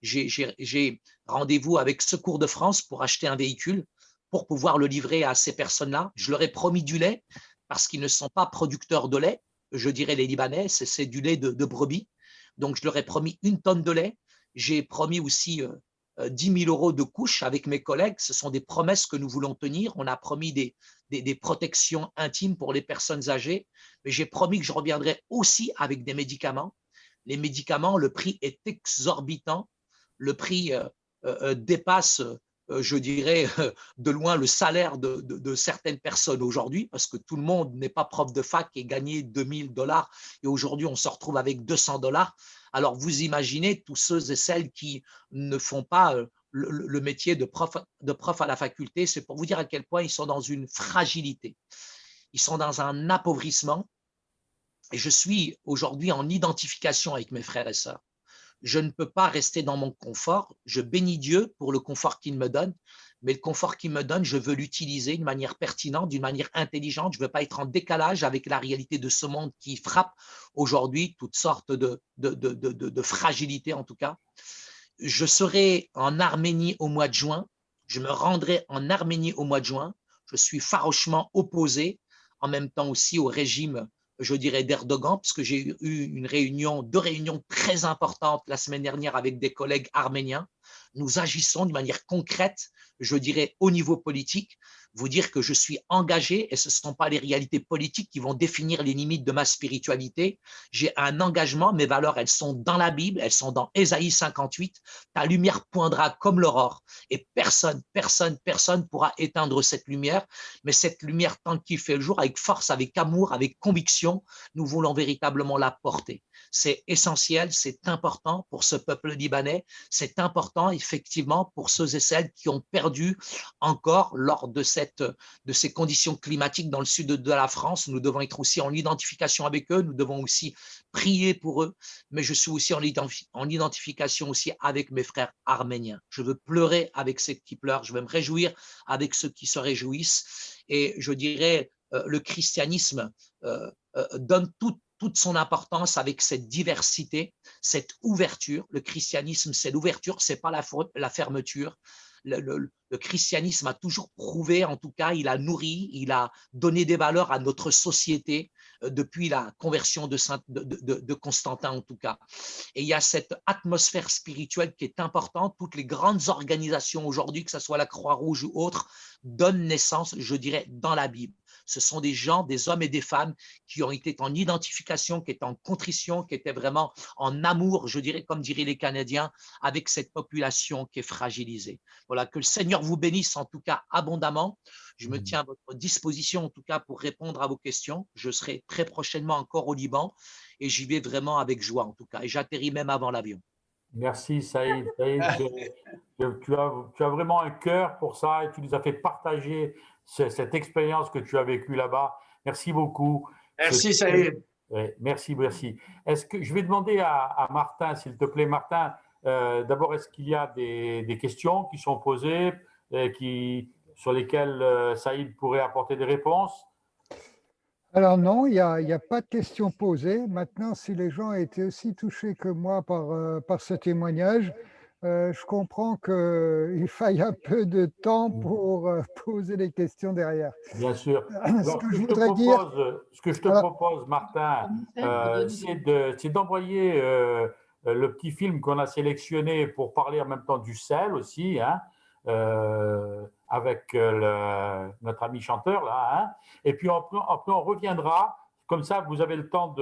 Speaker 11: j'ai rendez-vous avec Secours de France pour acheter un véhicule pour pouvoir le livrer à ces personnes-là. Je leur ai promis du lait parce qu'ils ne sont pas producteurs de lait. Je dirais les Libanais, c'est du lait de brebis. Donc, je leur ai promis 1 tonne de lait. J'ai promis aussi 10 000 € de couches avec mes collègues. Ce sont des promesses que nous voulons tenir. On a promis des protections intimes pour les personnes âgées. Mais j'ai promis que je reviendrai aussi avec des médicaments. Les médicaments, le prix est exorbitant. Le prix dépasse, je dirais, de loin le salaire de certaines personnes aujourd'hui, parce que tout le monde n'est pas prof de fac et gagnait 2 000 $ et aujourd'hui on se retrouve avec 200 $. Alors vous imaginez tous ceux et celles qui ne font pas le métier de prof à la faculté, c'est pour vous dire à quel point ils sont dans une fragilité, ils sont dans un appauvrissement et je suis aujourd'hui en identification avec mes frères et sœurs. Je ne peux pas rester dans mon confort. Je bénis Dieu pour le confort qu'il me donne, mais le confort qu'il me donne, je veux l'utiliser d'une manière pertinente, d'une manière intelligente. Je ne veux pas être en décalage avec la réalité de ce monde qui frappe aujourd'hui toutes sortes de fragilités en tout cas. Je serai en Arménie au mois de juin. Je me rendrai en Arménie au mois de juin. Je suis farouchement opposé en même temps aussi au régime, je dirais, d'Erdogan, puisque j'ai eu 2 réunions très importantes la semaine dernière avec des collègues arméniens. Nous agissons de manière concrète, je dirais, au niveau politique. Vous dire que je suis engagé et ce ne sont pas les réalités politiques qui vont définir les limites de ma spiritualité. J'ai un engagement, mes valeurs, elles sont dans la Bible, elles sont dans Ésaïe 58. Ta lumière poindra comme l'aurore et personne pourra éteindre cette lumière. Mais cette lumière, tant qu'il fait le jour, avec force, avec amour, avec conviction, nous voulons véritablement la porter. C'est essentiel, c'est important pour ce peuple libanais, c'est important effectivement pour ceux et celles qui ont perdu encore lors de ces conditions climatiques dans le sud de la France. Nous devons être aussi en identification avec eux, nous devons aussi prier pour eux, mais je suis aussi en identification aussi avec mes frères arméniens. Je veux pleurer avec ceux qui pleurent, je veux me réjouir avec ceux qui se réjouissent et je dirais le christianisme donne toute son importance avec cette diversité, cette ouverture. Le christianisme, c'est l'ouverture, ce n'est pas la fermeture. Le christianisme a toujours prouvé, en tout cas, il a nourri, il a donné des valeurs à notre société. depuis la conversion de Constantin en tout cas. Et il y a cette atmosphère spirituelle qui est importante. Toutes les grandes organisations aujourd'hui, que ce soit la Croix-Rouge ou autre, donnent naissance, je dirais, dans la Bible. Ce sont des gens, des hommes et des femmes qui ont été en identification, qui étaient en contrition, qui étaient vraiment en amour, je dirais, comme diraient les Canadiens, avec cette population qui est fragilisée. Voilà, que le Seigneur vous bénisse en tout cas abondamment. Je me tiens à votre disposition en tout cas pour répondre à vos questions. Je serai très prochainement encore au Liban et j'y vais vraiment avec joie en tout cas. Et j'atterris même avant l'avion.
Speaker 1: Merci Saïd. Tu as vraiment un cœur pour ça et tu nous as fait partager cette expérience que tu as vécue là-bas. Merci beaucoup.
Speaker 5: Merci Saïd.
Speaker 1: Merci. Est-ce que je vais demander à Martin, s'il te plaît, Martin, d'abord, est-ce qu'il y a des questions qui sont posées sur lesquelles Saïd pourrait apporter des réponses?
Speaker 10: Alors non, il n'y a pas de questions posées. Maintenant, si les gens ont été aussi touchés que moi par ce témoignage, je comprends qu'il faille un peu de temps pour poser des questions derrière.
Speaker 1: Bien sûr.
Speaker 10: Alors, ce que je te propose, Martin,
Speaker 1: c'est d'envoyer le petit film qu'on a sélectionné pour parler en même temps du sel aussi, hein, avec notre ami chanteur là, hein, et puis après on reviendra, comme ça vous avez le temps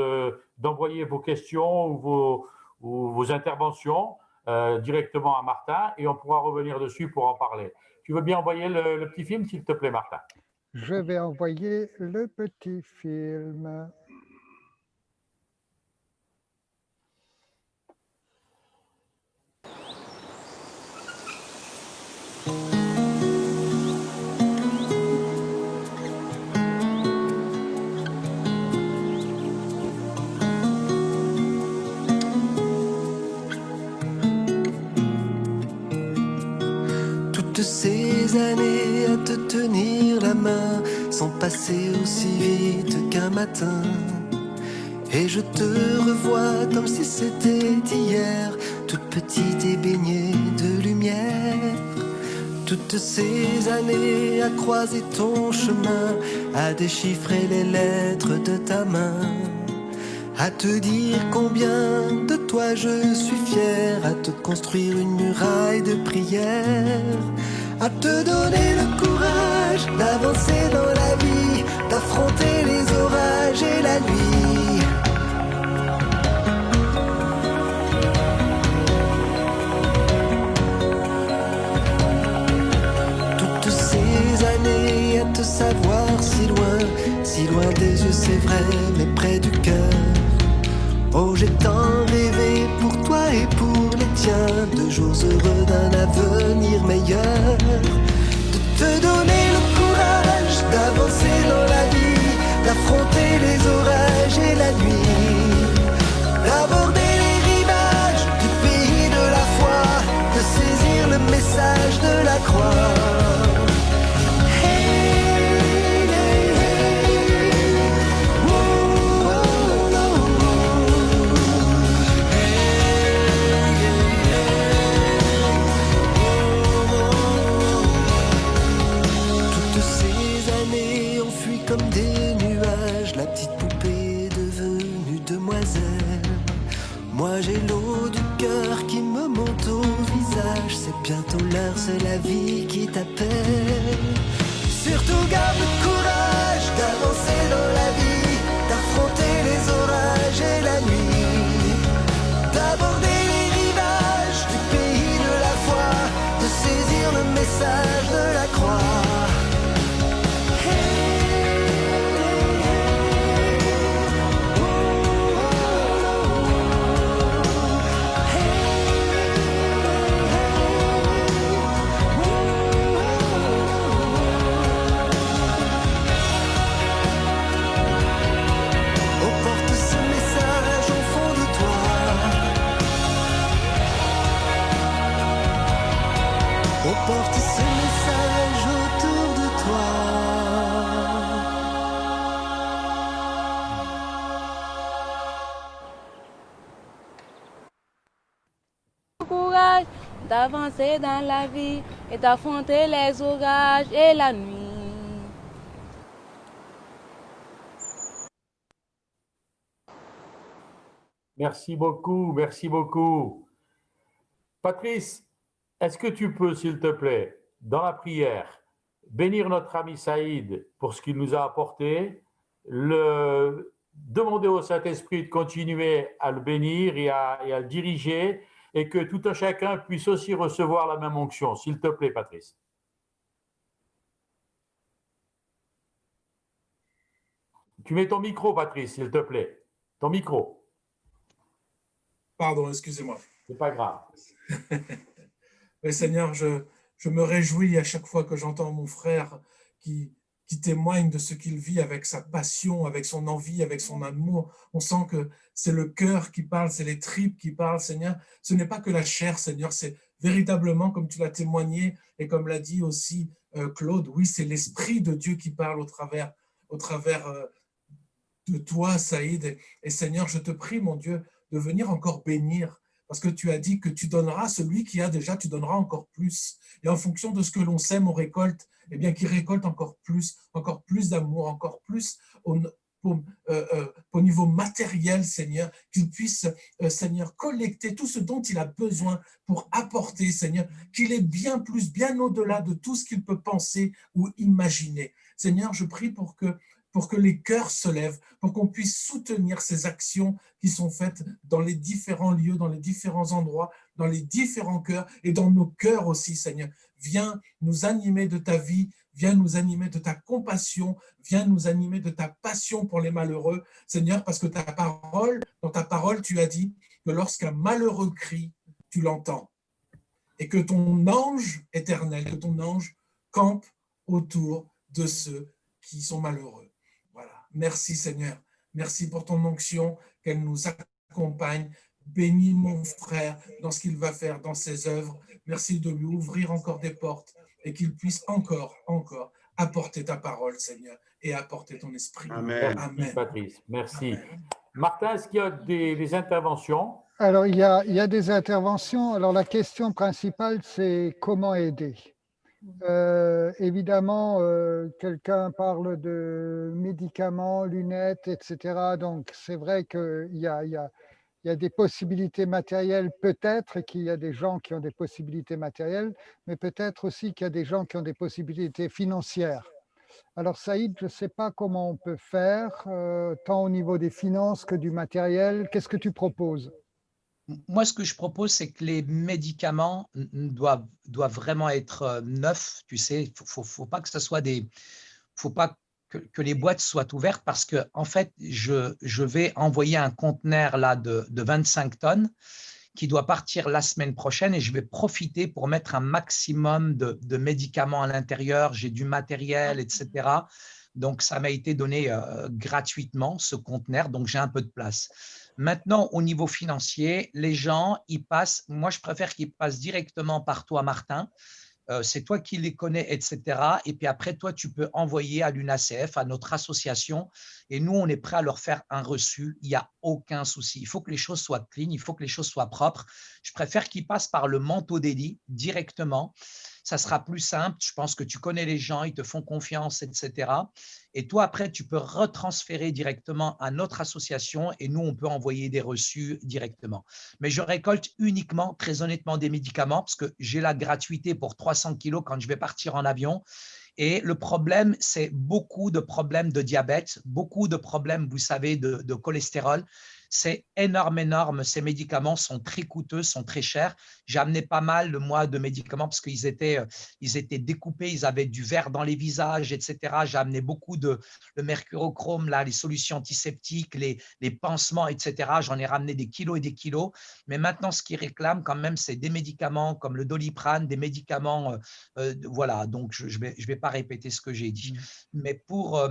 Speaker 1: d'envoyer vos questions ou vos interventions directement à Martin et on pourra revenir dessus pour en parler. Tu veux bien envoyer le petit film, s'il te plaît, Martin?
Speaker 10: Je vais envoyer le petit film.
Speaker 12: Toutes ces années à te tenir la main sont passées aussi vite qu'un matin. Et je te revois comme si c'était hier, toute petite et baignée de lumière. Toutes ces années à croiser ton chemin, à déchiffrer les lettres de ta main, à te dire combien de toi je suis fier, à te construire une muraille de prière, à te donner le courage d'avancer dans la vie, d'affronter les orages et la nuit. Toutes ces années à te savoir si loin des yeux c'est vrai, mais près du cœur. Oh, j'ai tant rêvé pour toi et pour les tiens, de jours heureux d'un avenir meilleur. De te donner le courage d'avancer dans la vie, d'affronter les orages et la nuit, d'aborder les rivages du pays de la foi, de saisir le message de la croix. Comme des nuages, la petite poupée est devenue demoiselle. Moi j'ai l'eau du cœur qui me monte au visage. C'est bientôt l'heure, c'est la vie qui t'appelle. Surtout garde le courage d'avancer dans la vie, d'affronter les orages et la nuit, d'aborder les rivages du pays de la foi, de saisir le message de la croix. Porte ce message autour de toi.
Speaker 13: Courage d'avancer dans la vie et d'affronter les orages et la nuit.
Speaker 1: Merci beaucoup, merci beaucoup. Patrice, est-ce que tu peux, s'il te plaît, dans la prière, bénir notre ami Saïd pour ce qu'il nous a apporté, demander au Saint-Esprit de continuer à le bénir et à le diriger, et que tout un chacun puisse aussi recevoir la même onction. S'il te plaît, Patrice. Tu mets ton micro, Patrice, s'il te plaît. Ton micro.
Speaker 7: Pardon, excusez-moi.
Speaker 1: C'est pas grave.
Speaker 7: Mais Seigneur, je me réjouis à chaque fois que j'entends mon frère qui témoigne de ce qu'il vit avec sa passion, avec son envie, avec son amour. On sent que c'est le cœur qui parle, c'est les tripes qui parlent, Seigneur. Ce n'est pas que la chair, Seigneur, c'est véritablement, comme tu l'as témoigné et comme l'a dit aussi Claude, oui, c'est l'Esprit de Dieu qui parle au travers de toi, Saïd. Et Seigneur, je te prie, mon Dieu, de venir encore bénir, parce que tu as dit que tu donneras, celui qui a déjà, tu donneras encore plus. Et en fonction de ce que l'on sème, on récolte, eh bien, qu'il récolte encore plus d'amour, encore plus au niveau matériel, Seigneur, qu'il puisse, Seigneur, collecter tout ce dont il a besoin pour apporter, Seigneur, qu'il est bien plus, bien au-delà de tout ce qu'il peut penser ou imaginer. Seigneur, je prie pour que les cœurs se lèvent, pour qu'on puisse soutenir ces actions qui sont faites dans les différents lieux, dans les différents endroits, dans les différents cœurs et dans nos cœurs aussi, Seigneur. Viens nous animer de ta vie, viens nous animer de ta compassion, viens nous animer de ta passion pour les malheureux, Seigneur, parce que dans ta parole, tu as dit que lorsqu'un malheureux crie, tu l'entends. Et que ton ange éternel, que ton ange campe autour de ceux qui sont malheureux. Merci Seigneur, merci pour ton onction, qu'elle nous accompagne. Bénis mon frère dans ce qu'il va faire, dans ses œuvres. Merci de lui ouvrir encore des portes et qu'il puisse encore apporter ta parole, Seigneur, et apporter ton esprit.
Speaker 1: Amen. Merci Patrice, merci. Amen. Martin, est-ce qu'il y a des interventions?
Speaker 10: Alors, il y a des interventions. Alors, la question principale, c'est comment aider? Évidemment, quelqu'un parle de médicaments, lunettes, etc. Donc, c'est vrai qu'il y a des possibilités matérielles, peut-être qu'il y a des gens qui ont des possibilités matérielles, mais peut-être aussi qu'il y a des gens qui ont des possibilités financières. Alors, Saïd, je ne sais pas comment on peut faire, tant au niveau des finances que du matériel. Qu'est-ce que tu proposes ?
Speaker 11: Moi, ce que je propose, c'est que les médicaments doivent vraiment être neufs. Tu sais, faut pas que ce soit faut pas que les boîtes soient ouvertes parce que, en fait, je vais envoyer un conteneur là de 25 tonnes qui doit partir la semaine prochaine et je vais profiter pour mettre un maximum de médicaments à l'intérieur. J'ai du matériel, etc. Donc, ça m'a été donné gratuitement, ce conteneur, donc j'ai un peu de place. Maintenant, au niveau financier, les gens, ils passent, moi je préfère qu'ils passent directement par toi, Martin. C'est toi qui les connais, etc. Et puis après, toi, tu peux envoyer à l'UNACF, à notre association, et nous, on est prêt à leur faire un reçu. Il n'y a aucun souci. Il faut que les choses soient clean, il faut que les choses soient propres. Je préfère qu'ils passent par le Manteau d'Élie directement. Ça sera plus simple. Je pense que tu connais les gens, ils te font confiance, etc. Et toi, après, tu peux retransférer directement à notre association et nous, on peut envoyer des reçus directement. Mais je récolte uniquement, très honnêtement, des médicaments parce que j'ai la gratuité pour 300 kilos quand je vais partir en avion. Et le problème, c'est beaucoup de problèmes de diabète, beaucoup de problèmes, vous savez, de cholestérol. C'est énorme. Ces médicaments sont très coûteux, sont très chers. J'ai amené pas mal de médicaments parce qu'ils étaient découpés, ils avaient du verre dans les visages, etc. J'ai amené beaucoup le mercurochrome, là, les solutions antiseptiques, les pansements, etc. J'en ai ramené des kilos et des kilos. Mais maintenant, ce qu'ils réclament quand même, c'est des médicaments comme le Doliprane, des médicaments, voilà. Donc, je vais pas répéter ce que j'ai dit. Mais pour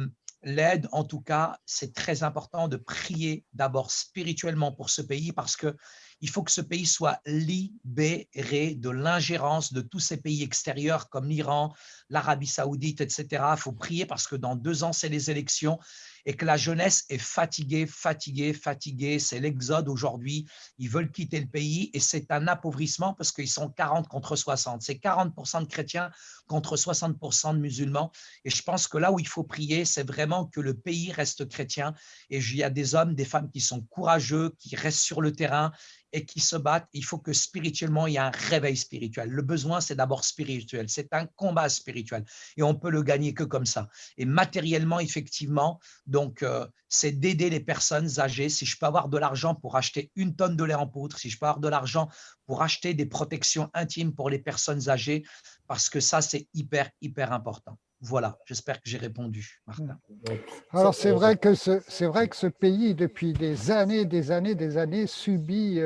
Speaker 11: l'aide, en tout cas, c'est très important de prier d'abord spirituellement pour ce pays parce qu'il faut que ce pays soit libéré de l'ingérence de tous ces pays extérieurs comme l'Iran, l'Arabie Saoudite, etc. Il faut prier parce que dans 2 ans, c'est les élections et que la jeunesse est fatiguée. C'est l'exode aujourd'hui. Ils veulent quitter le pays et c'est un appauvrissement parce qu'ils sont 40 contre 60. C'est 40% de chrétiens contre 60% de musulmans. Et je pense que là où il faut prier, c'est vraiment que le pays reste chrétien. Et il y a des hommes, des femmes qui sont courageux, qui restent sur le terrain et qui se battent. Il faut que spirituellement, il y ait un réveil spirituel. Le besoin, c'est d'abord spirituel. C'est un combat spirituel et on peut le gagner que comme ça. Et matériellement, effectivement, donc c'est d'aider les personnes âgées. Si je peux avoir de l'argent pour acheter 1 tonne de lait en poudre, si je peux avoir de l'argent pour acheter des protections intimes pour les personnes âgées, parce que ça, c'est hyper important. Voilà, j'espère que j'ai répondu, Martin.
Speaker 10: Alors, c'est vrai que ce pays, depuis des années, subit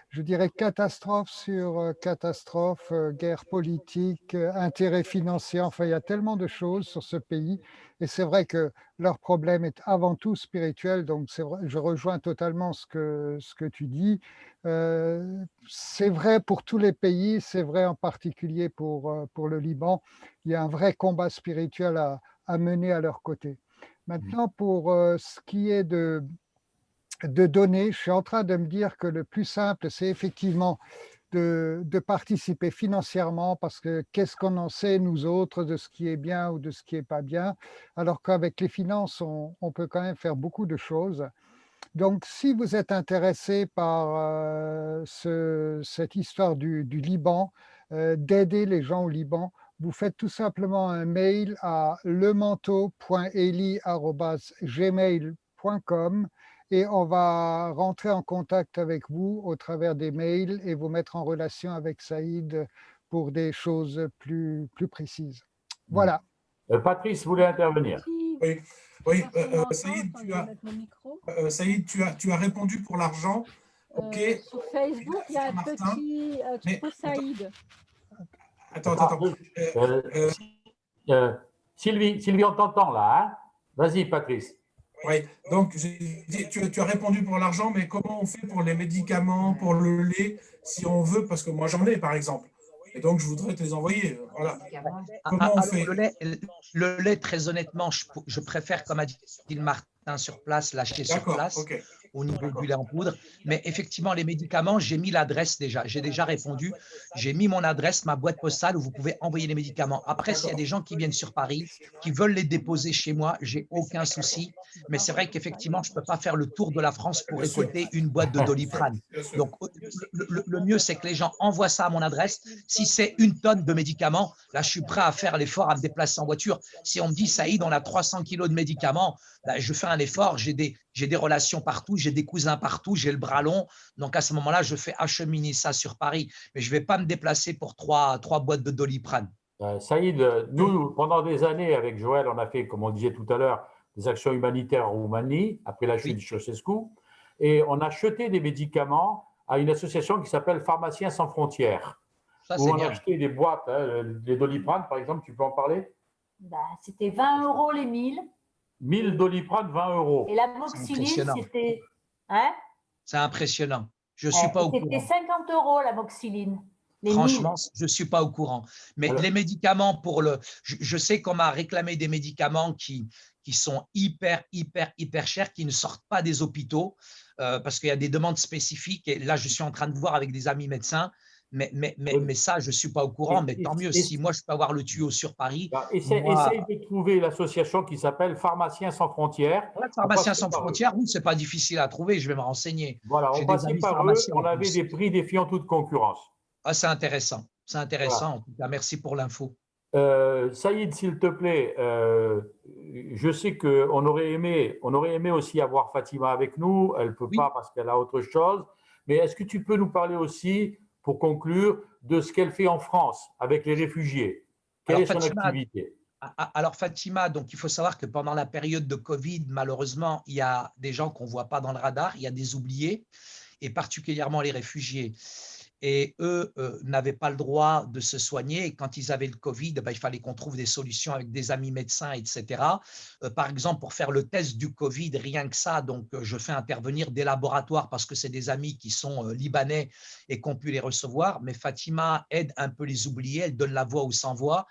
Speaker 10: je dirais, catastrophe sur catastrophe, guerre politique, intérêts financiers. Enfin, il y a tellement de choses sur ce pays. Et c'est vrai que leur problème est avant tout spirituel. Donc, c'est vrai, je rejoins totalement ce que tu dis. C'est vrai pour tous les pays, c'est vrai en particulier pour le Liban. Il y a un vrai combat spirituel à mener à leur côté. Maintenant, pour ce qui est de donner, je suis en train de me dire que le plus simple, c'est effectivement de participer financièrement, parce que qu'est-ce qu'on en sait, nous autres, de ce qui est bien ou de ce qui n'est pas bien, alors qu'avec les finances, on peut quand même faire beaucoup de choses. Donc, si vous êtes intéressé par cette histoire du Liban, d'aider les gens au Liban, vous faites tout simplement un mail à lemanteau.eli@gmail.com et on va rentrer en contact avec vous au travers des mails et vous mettre en relation avec Saïd pour des choses plus précises. Voilà.
Speaker 1: Patrice voulait intervenir.
Speaker 7: Oui, Saïd, tu as répondu pour l'argent. Ok.
Speaker 4: Sur Facebook, il y a un petit truc pour Saïd.
Speaker 7: Attends.
Speaker 1: Sylvie, on t'entend là. Hein, vas-y, Patrice.
Speaker 7: Oui, donc tu as répondu pour l'argent, mais comment on fait pour les médicaments, pour le lait, si on veut, parce que moi j'en ai par exemple, et donc je voudrais te les envoyer. Voilà. Comment on fait?
Speaker 11: Le lait, très honnêtement, je préfère, comme a dit Martin, sur place, l'acheter sur place. Okay. Au niveau du lait en poudre. Mais effectivement, les médicaments, j'ai mis l'adresse déjà. J'ai déjà répondu. J'ai mis mon adresse, ma boîte postale où vous pouvez envoyer les médicaments. Après, s'il y a des gens qui viennent sur Paris, qui veulent les déposer chez moi, j'ai aucun souci. Mais c'est vrai qu'effectivement, je ne peux pas faire le tour de la France pour récolter une boîte de Doliprane. Donc, le mieux, c'est que les gens envoient ça à mon adresse. Si c'est 1 tonne de médicaments, là, je suis prêt à faire l'effort, à me déplacer en voiture. Si on me dit, Saïd, on a 300 kilos de médicaments, ben, je fais un effort. J'ai des relations partout, j'ai des cousins partout, j'ai le bras long. Donc, à ce moment-là, je fais acheminer ça sur Paris. Mais je ne vais pas me déplacer pour trois boîtes de Doliprane.
Speaker 1: Saïd, nous, pendant des années, avec Joël, on a fait, comme on disait tout à l'heure, des actions humanitaires en Roumanie, après la chute de Ceausescu. Et on a acheté des médicaments à une association qui s'appelle Pharmaciens sans frontières.
Speaker 11: Ça,
Speaker 1: où on a acheté des boîtes, hein, les Doliprane, par exemple, tu peux en parler?
Speaker 3: C'était 20 € les 1000.
Speaker 1: 1000 Doliprane, 20 €.
Speaker 3: Et la moxiline, c'était… Hein?
Speaker 11: C'est impressionnant. Je ne suis pas au courant.
Speaker 3: C'était 50 € la moxiline.
Speaker 11: Franchement, je ne suis pas au courant. Mais les médicaments pour le… Je sais qu'on m'a réclamé des médicaments qui sont hyper chers, qui ne sortent pas des hôpitaux parce qu'il y a des demandes spécifiques. Et là, je suis en train de voir avec des amis médecins. Mais ça, je ne suis pas au courant, mais tant mieux. Si moi, je peux avoir le tuyau sur Paris.
Speaker 1: Essaye de trouver l'association qui s'appelle Pharmaciens sans frontières.
Speaker 11: Pharmaciens sans frontières, oui, ce n'est pas difficile à trouver, je vais me renseigner.
Speaker 1: Voilà, on passait par eux, on avait des prix défiant toute concurrence.
Speaker 11: Ah, c'est intéressant, voilà. En tout cas, merci pour l'info.
Speaker 1: Saïd, s'il te plaît, je sais qu'on aurait aimé aussi avoir Fatima avec nous. Elle ne peut pas parce qu'elle a autre chose. Mais est-ce que tu peux nous parler aussi, pour conclure, de ce qu'elle fait en France avec les réfugiés? Quelle est son activité?
Speaker 11: Alors Fatima, donc il faut savoir que pendant la période de Covid, malheureusement, il y a des gens qu'on ne voit pas dans le radar, il y a des oubliés, et particulièrement les réfugiés. et eux n'avaient pas le droit de se soigner. Et quand ils avaient le Covid, il fallait qu'on trouve des solutions avec des amis médecins, etc. Par exemple, pour faire le test du Covid, rien que ça, donc je fais intervenir des laboratoires parce que c'est des amis qui sont libanais et qui ont pu les recevoir. Mais Fatima aide un peu les oubliés, elle donne la voix aux sans-voix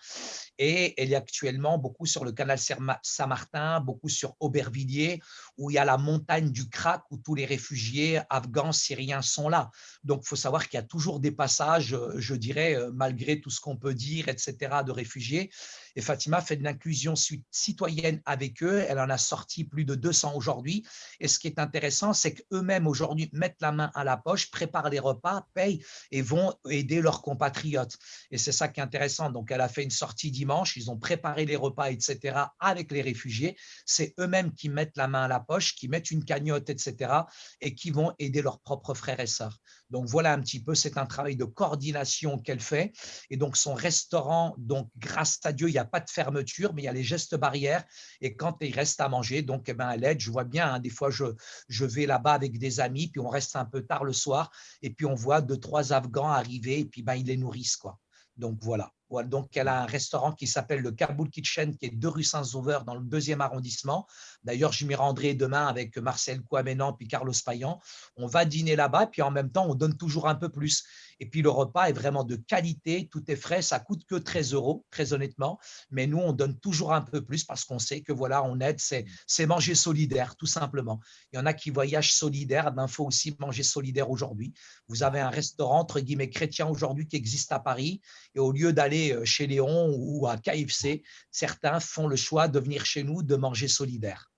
Speaker 11: et elle est actuellement beaucoup sur le canal Saint-Martin, beaucoup sur Aubervilliers, où il y a la montagne du Crac, où tous les réfugiés afghans, syriens sont là. Donc, il faut savoir qu'il y a toujours des passages, je dirais, malgré tout ce qu'on peut dire, etc., de réfugiés. Et Fatima fait de l'inclusion citoyenne avec eux. Elle en a sorti plus de 200 aujourd'hui. Et ce qui est intéressant, c'est qu'eux-mêmes, aujourd'hui, mettent la main à la poche, préparent les repas, payent et vont aider leurs compatriotes. Et c'est ça qui est intéressant. Donc, elle a fait une sortie dimanche. Ils ont préparé les repas, etc., avec les réfugiés. C'est eux-mêmes qui mettent la main à la poche, qui mettent une cagnotte, etc., et qui vont aider leurs propres frères et sœurs. Donc, voilà un petit peu, c'est un travail de coordination qu'elle fait. Et donc, son restaurant, donc, grâce à Dieu, il n'y a pas de fermeture, mais il y a les gestes barrières. Et quand il reste à manger, donc, elle aide. Je vois bien, hein, des fois, je vais là-bas avec des amis, puis on reste un peu tard le soir, et puis on voit 2-3 Afghans arriver, et puis ils les nourrissent, quoi. Donc, voilà. Voilà. Donc, elle a un restaurant qui s'appelle le Kaboul Kitchen, qui est 2 rue Saint-Sauveur, dans le 2e arrondissement. D'ailleurs, je m'y rendrai demain avec Marcel Kouamenan puis Carlos Payan. On va dîner là-bas, puis en même temps, on donne toujours un peu plus. Et puis, le repas est vraiment de qualité, tout est frais, ça coûte que 13 €, très honnêtement. Mais nous, on donne toujours un peu plus parce qu'on sait que voilà, on aide, c'est manger solidaire, tout simplement. Il y en a qui voyagent solidaire, il faut aussi manger solidaire aujourd'hui. Vous avez un restaurant, entre guillemets, chrétien aujourd'hui qui existe à Paris. Et au lieu d'aller chez Léon ou à KFC, certains font le choix de venir chez nous, de manger solidaire.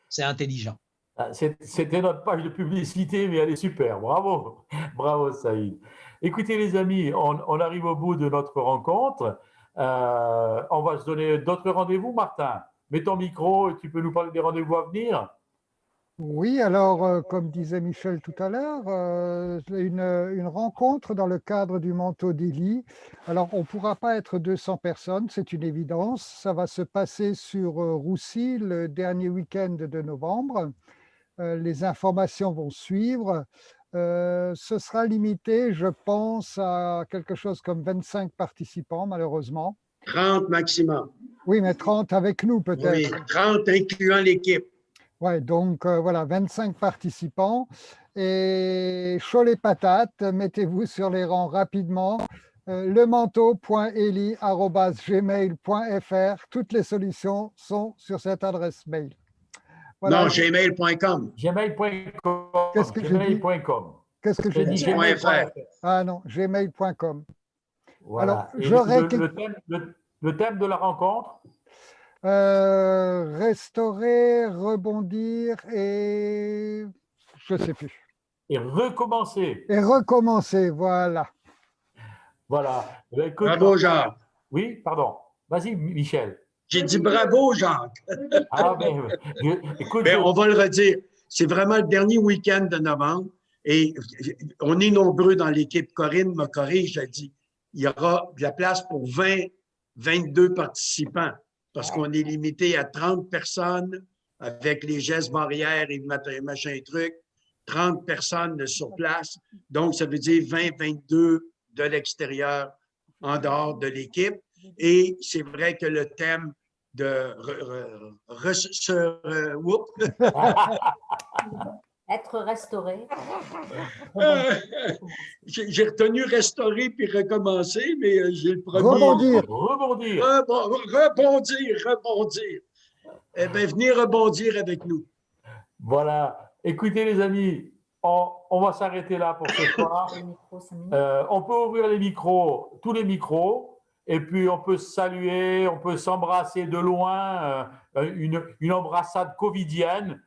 Speaker 11: C'est intelligent.
Speaker 1: C'était notre page de publicité, mais elle est super. Bravo, bravo Saïd. Écoutez les amis, on arrive au bout de notre rencontre. On va se donner d'autres rendez-vous. Martin, mets ton micro et tu peux nous parler des rendez-vous à venir.
Speaker 10: Oui, alors, comme disait Michel tout à l'heure, une rencontre dans le cadre du Manteau d'Élie. Alors, on ne pourra pas être 200 personnes, c'est une évidence. Ça va se passer sur Roussy le dernier week-end de novembre. Les informations vont suivre. Ce sera limité, je pense, à quelque chose comme 25 participants, malheureusement.
Speaker 5: 30 maximum.
Speaker 10: Oui, mais 30 avec nous, peut-être.
Speaker 5: Oui, 30 incluant l'équipe.
Speaker 10: Ouais, donc voilà, 25 participants. Et chaud les patates, mettez-vous sur les rangs rapidement. lemanteau.eli@gmail.fr. Toutes les solutions sont sur cette adresse mail.
Speaker 5: Voilà. Non, gmail.com.
Speaker 1: Gmail.com.
Speaker 10: Qu'est-ce que
Speaker 1: gmail.com.
Speaker 10: Qu'est-ce que j'ai dit?
Speaker 5: Gmail.fr.
Speaker 10: Ah non, gmail.com.
Speaker 1: Voilà.
Speaker 10: Alors,
Speaker 1: le thème de la rencontre?
Speaker 10: Restaurer, rebondir et je ne sais plus.
Speaker 1: Et recommencer.
Speaker 10: Et recommencer, voilà.
Speaker 1: Voilà. Écoute,
Speaker 5: bravo Jacques.
Speaker 1: Oui, pardon. Vas-y Michel.
Speaker 5: J'ai dit bravo Jacques.
Speaker 1: Ah, écoute,
Speaker 5: on va le redire. C'est vraiment le dernier week-end de novembre et on est nombreux dans l'équipe. Corinne me corrige, elle dit il y aura de la place pour 22 participants. Parce qu'on est limité à 30 personnes avec les gestes barrières et machin truc, 30 personnes sur place. Donc, ça veut dire 20-22 de l'extérieur en dehors de l'équipe. Et c'est vrai que le thème de
Speaker 3: être restauré.
Speaker 5: J'ai retenu restaurer puis recommencer, mais j'ai le premier.
Speaker 10: Rebondir.
Speaker 5: Rebondir. Eh bien, venez rebondir avec nous.
Speaker 1: Voilà. Écoutez, les amis, on va s'arrêter là pour ce soir. On peut ouvrir les micros, tous les micros, et puis on peut saluer, on peut s'embrasser de loin, une embrassade covidienne.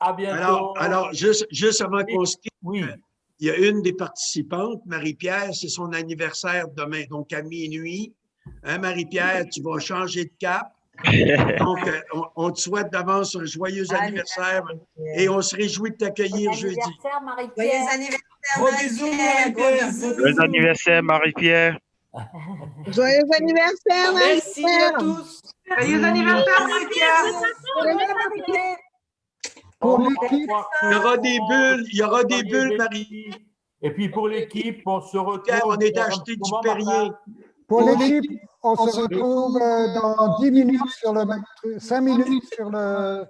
Speaker 1: À bientôt.
Speaker 5: Alors juste avant qu'on se quitte, oui. Il y a une des participantes, Marie-Pierre, c'est son anniversaire demain, donc à minuit. Hein, Marie-Pierre, tu vas changer de cap. Donc, on te souhaite d'avance un joyeux anniversaire et on se réjouit de t'accueillir jeudi.
Speaker 8: Joyeux anniversaire,
Speaker 14: Marie-Pierre. Joyeux anniversaire, Marie-Pierre.
Speaker 2: Joyeux anniversaire, Marie-Pierre.
Speaker 14: Merci à tous.
Speaker 2: Joyeux anniversaire, Marie-Pierre.
Speaker 5: Il y aura des bulles, Marie.
Speaker 1: Et puis pour l'équipe, on se retrouve.
Speaker 5: Pierre, on est acheté du Perrier.
Speaker 10: Pour l'équipe, on se retrouve dans 10 minutes sur le même truc, 5 minutes sur le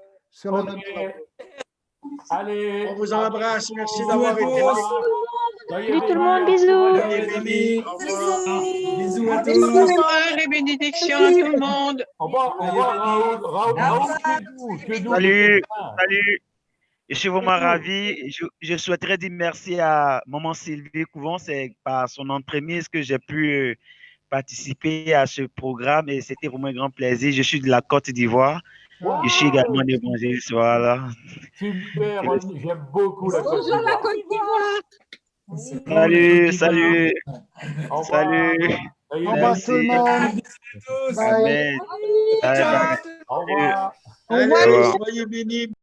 Speaker 10: même truc.
Speaker 1: Allez.
Speaker 5: On vous embrasse. Merci d'avoir été là.
Speaker 13: Salut tout le monde, bisous.
Speaker 7: Bisous à tous.
Speaker 15: Bonsoir et bénédictions à tout le monde.
Speaker 1: Au revoir, Raoul.
Speaker 14: Salut. Je suis vraiment ravi. Je souhaiterais dire merci à Maman Sylvie Couvent. C'est par son entremise que j'ai pu participer à ce programme et c'était vraiment un grand plaisir. Je suis de la Côte d'Ivoire. Je suis également un évangéliste. Voilà.
Speaker 1: Super, j'aime beaucoup la Côte
Speaker 4: Bonjour la
Speaker 1: d'Ivoire.
Speaker 4: Côte d'Ivoire.
Speaker 14: Salut.
Speaker 1: Au revoir.
Speaker 14: Salut.
Speaker 10: Au revoir tout le monde. Bye.
Speaker 14: Amen. Bye bye.
Speaker 1: Au revoir.
Speaker 2: Au revoir.
Speaker 5: Soyez bénis.